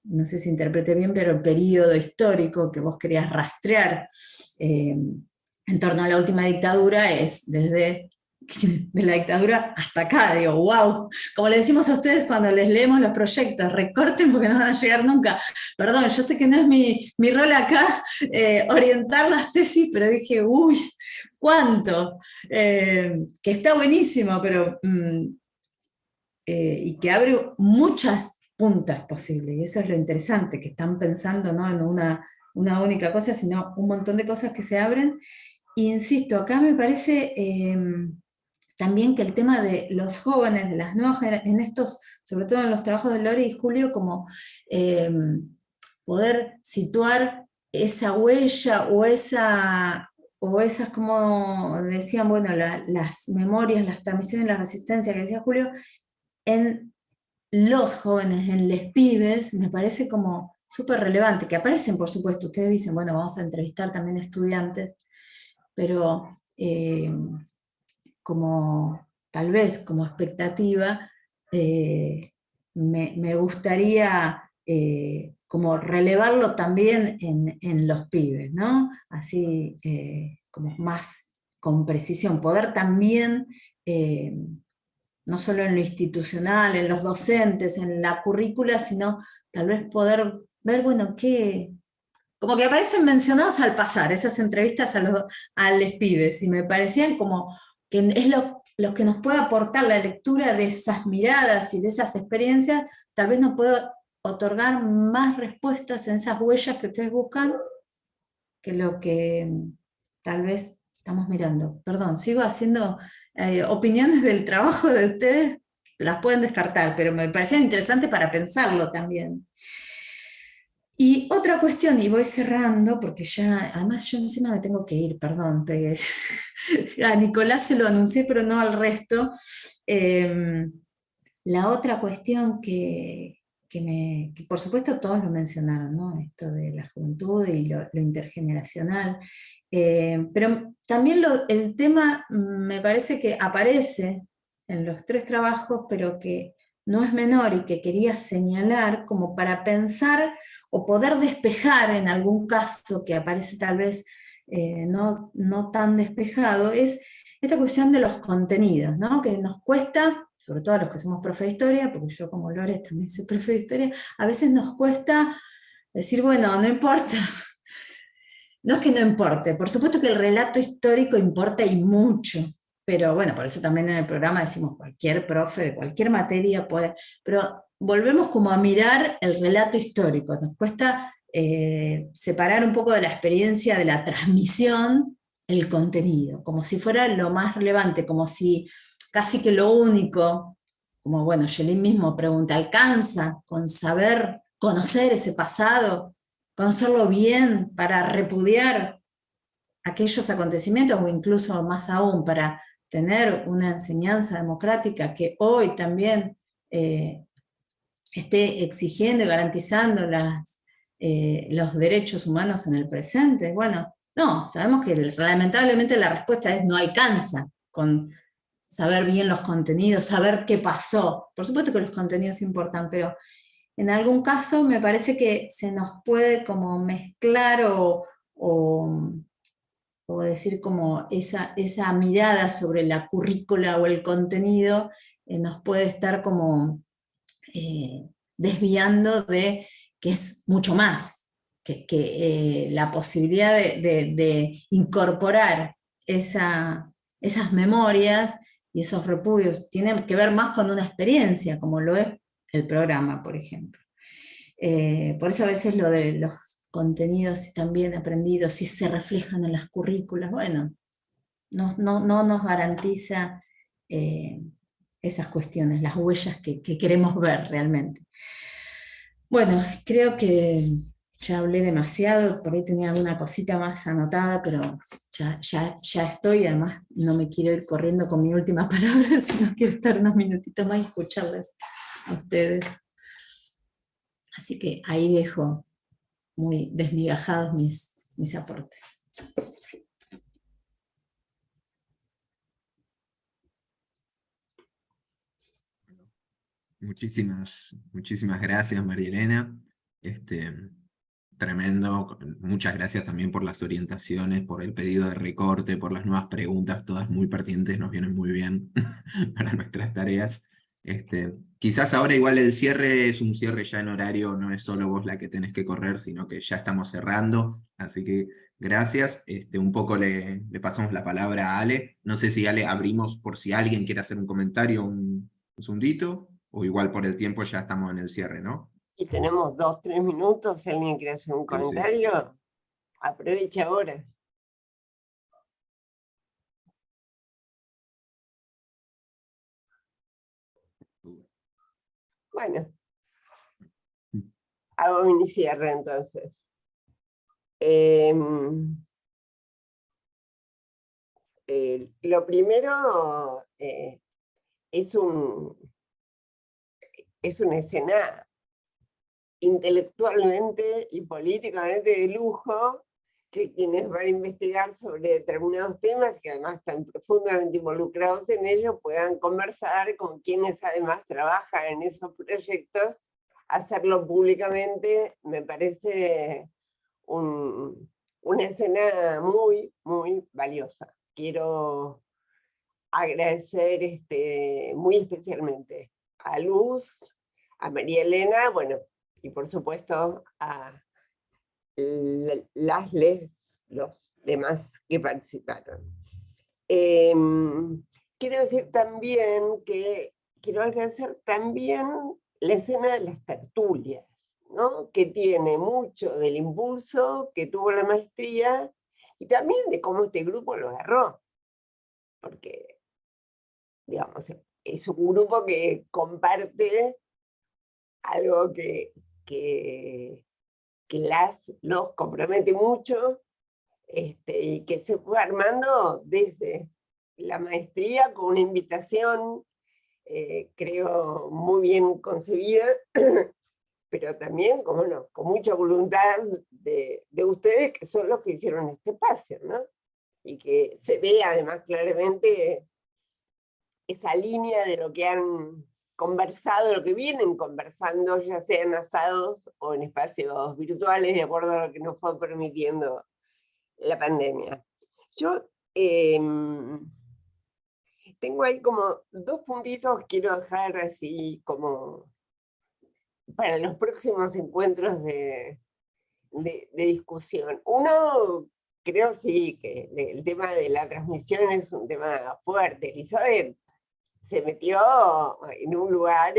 no sé si interpreté bien, pero el periodo histórico que vos querías rastrear en torno a la última dictadura es desde de la dictadura hasta acá, digo, wow, como le decimos a ustedes cuando les leemos los proyectos, recorten porque no van a llegar nunca. Perdón, yo sé que no es mi rol acá orientar las tesis, pero dije, uy, ¿cuánto? Que está buenísimo, pero y que abre muchas puntas posibles, y eso es lo interesante, que están pensando no en una única cosa, sino un montón de cosas que se abren. Y insisto, acá me parece también que el tema de los jóvenes, de las nuevas generaciones, en estos, sobre todo en los trabajos de Lore y Julio, como poder situar esa huella o esas, como decían, bueno, las memorias, las transmisiones, la resistencia que decía Julio, en los jóvenes, en les pibes, me parece como súper relevante, que aparecen, por supuesto, ustedes dicen, bueno, vamos a entrevistar también estudiantes, pero como tal vez como expectativa, me gustaría como relevarlo también en los pibes, ¿no? Así como más con precisión, poder también, no solo en lo institucional, en los docentes, en la currícula, sino tal vez poder ver, bueno, como que aparecen mencionados al pasar, esas entrevistas a los pibes, y me parecían como que es lo que nos puede aportar la lectura de esas miradas y de esas experiencias, tal vez nos puede otorgar más respuestas en esas huellas que ustedes buscan, que lo que tal vez estamos mirando. Perdón, sigo haciendo opiniones del trabajo de ustedes, las pueden descartar, pero me parecía interesante para pensarlo también. Y otra cuestión, y voy cerrando, porque ya, además yo encima me tengo que ir, perdón, a Nicolás se lo anuncié, pero no al resto. La otra cuestión que por supuesto todos lo mencionaron, ¿no? Esto de la juventud y lo intergeneracional, pero también el tema me parece que aparece en los tres trabajos, pero que no es menor y que quería señalar como para pensar o poder despejar en algún caso que aparece tal vez no tan despejado, es esta cuestión de los contenidos, ¿no? Que nos cuesta, sobre todo a los que somos profe de historia, porque yo como Lore también soy profe de historia, a veces nos cuesta decir, bueno, no importa. No es que no importe, por supuesto que el relato histórico importa y mucho, pero bueno, por eso también en el programa decimos cualquier profe de cualquier materia puede, pero volvemos como a mirar el relato histórico, nos cuesta separar un poco de la experiencia de la transmisión el contenido, como si fuera lo más relevante, como si casi que lo único, como bueno, Yelin mismo pregunta, ¿alcanza con saber, conocer ese pasado, conocerlo bien para repudiar aquellos acontecimientos o incluso más aún para tener una enseñanza democrática que hoy también esté exigiendo y garantizando los derechos humanos en el presente? Bueno, no, sabemos que lamentablemente la respuesta es no alcanza con saber bien los contenidos, saber qué pasó. Por supuesto que los contenidos importan, pero en algún caso me parece que se nos puede como mezclar o decir como esa mirada sobre la currícula o el contenido nos puede estar como desviando de que es mucho más, que la posibilidad de incorporar esas memorias y esos repudios tienen que ver más con una experiencia, como lo es el programa, por ejemplo. Por eso a veces lo de los contenidos también aprendidos, si se reflejan en las currículas, bueno, no nos garantiza esas cuestiones, las huellas que queremos ver realmente. Bueno, creo que ya hablé demasiado, por ahí tenía alguna cosita más anotada, pero ya estoy, además no me quiero ir corriendo con mi última palabra, sino quiero estar unos minutitos más y escucharles a ustedes. Así que ahí dejo muy desmigajados mis aportes. Muchísimas gracias, María Elena. Tremendo. Muchas gracias también por las orientaciones, por el pedido de recorte, por las nuevas preguntas, todas muy pertinentes, nos vienen muy bien para nuestras tareas. Quizás ahora igual el cierre es un cierre ya en horario, no es solo vos la que tenés que correr, sino que ya estamos cerrando, así que gracias. Un poco le pasamos la palabra a Ale. No sé si Ale abrimos por si alguien quiere hacer un comentario, un segundito, o igual por el tiempo ya estamos en el cierre, ¿no? Y tenemos 2 o 3 minutos, si alguien quiere hacer un comentario, sí. Aprovecha ahora. Bueno, hago mi cierre entonces. Lo primero es una escena intelectualmente y políticamente de lujo, que quienes van a investigar sobre determinados temas, que además están profundamente involucrados en ellos, puedan conversar con quienes además trabajan en esos proyectos hacerlo públicamente me parece una escena muy, muy valiosa. Quiero agradecer muy especialmente a Luz, a María Elena, bueno, y por supuesto a los demás que participaron. Quiero decir también que quiero agradecer también la escena de las tertulias, ¿no? Que tiene mucho del impulso que tuvo la maestría y también de cómo este grupo lo agarró. Porque, digamos, es un grupo que comparte algo que los compromete mucho, y que se fue armando desde la maestría con una invitación, creo, muy bien concebida, pero también, como no, con mucha voluntad de ustedes, que son los que hicieron este espacio, ¿no? Y que se ve además claramente esa línea de lo que han conversado, lo que vienen conversando, ya sea en asados o en espacios virtuales, de acuerdo a lo que nos fue permitiendo la pandemia. Yo tengo ahí como 2 puntitos que quiero dejar así como para los próximos encuentros de discusión. Uno, creo sí, que el tema de la transmisión es un tema fuerte. Elizabeth se metió en un lugar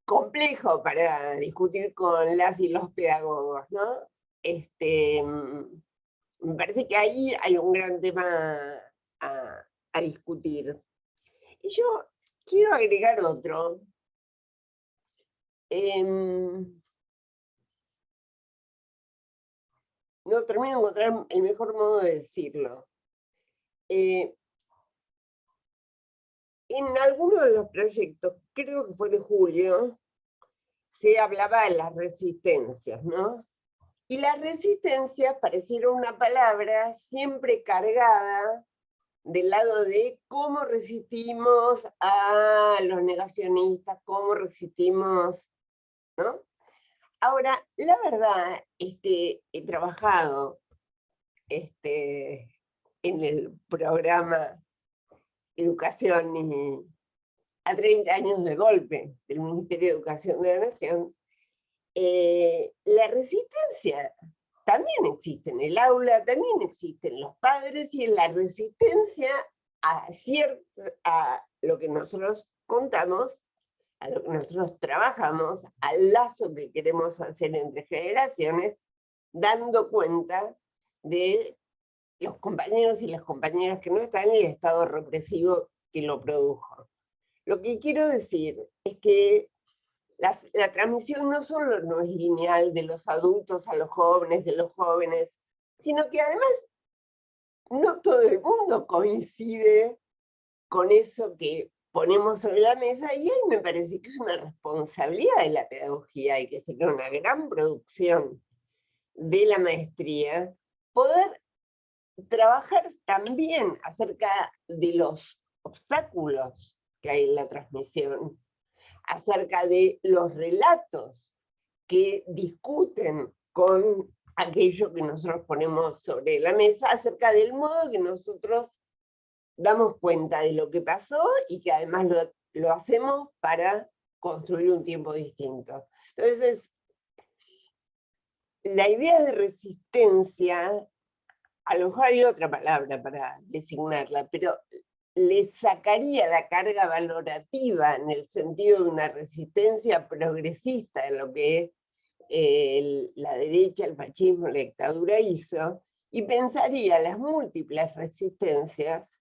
complejo para discutir con las y los pedagogos, ¿no? Me parece que ahí hay un gran tema a discutir. Y yo quiero agregar otro. No termino de encontrar el mejor modo de decirlo. En algunos de los proyectos, creo que fue de julio, se hablaba de las resistencias, ¿no? Y la resistencia pareciera una palabra siempre cargada del lado de cómo resistimos a los negacionistas, cómo resistimos, ¿no? Ahora, la verdad es que he trabajado en el programa Educación a 30 años de golpe del Ministerio de Educación de la Nación. La resistencia también existe en el aula, también existen los padres, y en la resistencia a lo que nosotros contamos, a lo que nosotros trabajamos, al lazo que queremos hacer entre generaciones, dando cuenta de los compañeros y las compañeras que no están en el estado represivo que lo produjo. Lo que quiero decir es que la transmisión no solo no es lineal de los adultos a los jóvenes, de los jóvenes, sino que además no todo el mundo coincide con eso que ponemos sobre la mesa, y ahí me parece que es una responsabilidad de la pedagogía, y que sería una gran producción de la maestría, poder trabajar también acerca de los obstáculos que hay en la transmisión, acerca de los relatos que discuten con aquello que nosotros ponemos sobre la mesa, acerca del modo que nosotros damos cuenta de lo que pasó y que además lo hacemos para construir un tiempo distinto. Entonces, la idea de resistencia, a lo mejor hay otra palabra para designarla, pero le sacaría la carga valorativa en el sentido de una resistencia progresista en lo que la derecha, el fascismo, la dictadura hizo, y pensaría las múltiples resistencias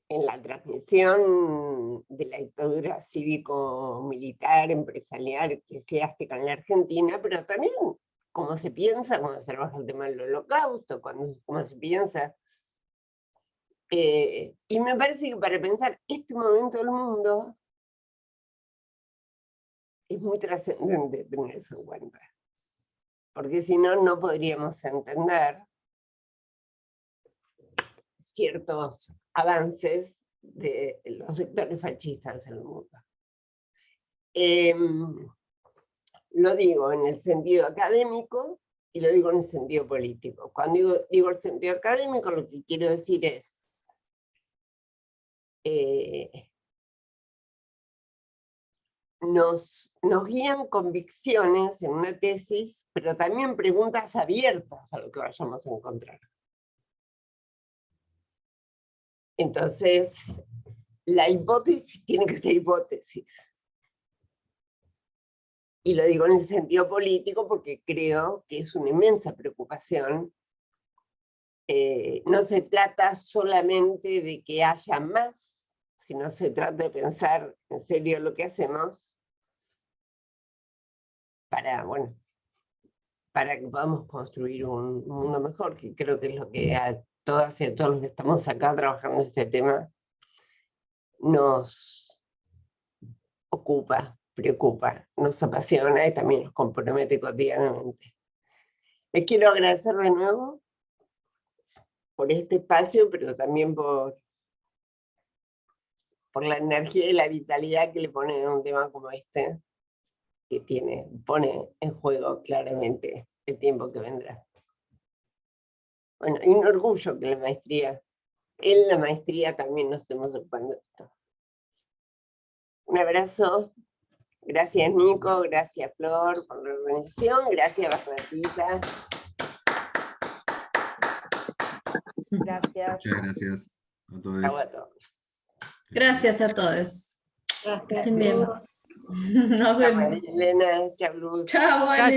en la transmisión de la dictadura cívico-militar, empresarial, eclesiástica en la Argentina, pero también cómo se piensa cuando se trabaja el tema del holocausto, cómo se piensa. Y me parece que para pensar este momento del mundo es muy trascendente tener eso en cuenta. Porque si no, no podríamos entender ciertos avances de los sectores fascistas en el mundo. Lo digo en el sentido académico y lo digo en el sentido político. Cuando digo el sentido académico, lo que quiero decir es nos guían convicciones en una tesis, pero también preguntas abiertas a lo que vayamos a encontrar. Entonces, la hipótesis tiene que ser hipótesis. Y lo digo en el sentido político porque creo que es una inmensa preocupación. No se trata solamente de que haya más, sino se trata de pensar en serio lo que hacemos para que podamos construir un mundo mejor, que creo que es lo que a todas y a todos los que estamos acá trabajando en este tema nos ocupa, preocupa, nos apasiona y también nos compromete cotidianamente. Les quiero agradecer de nuevo por este espacio, pero también por la energía y la vitalidad que le ponen a un tema como este, que pone en juego claramente el tiempo que vendrá. Bueno, y un orgullo que en la maestría también nos estemos ocupando de esto. Un abrazo. Gracias Nico, gracias Flor por la organización, gracias Bernardita. Gracias. Muchas gracias a todos. Chau a todos. Gracias a todos. Gracias. Que estén bien. Nos vemos. María Elena, chau Luz. Chao, Gracias.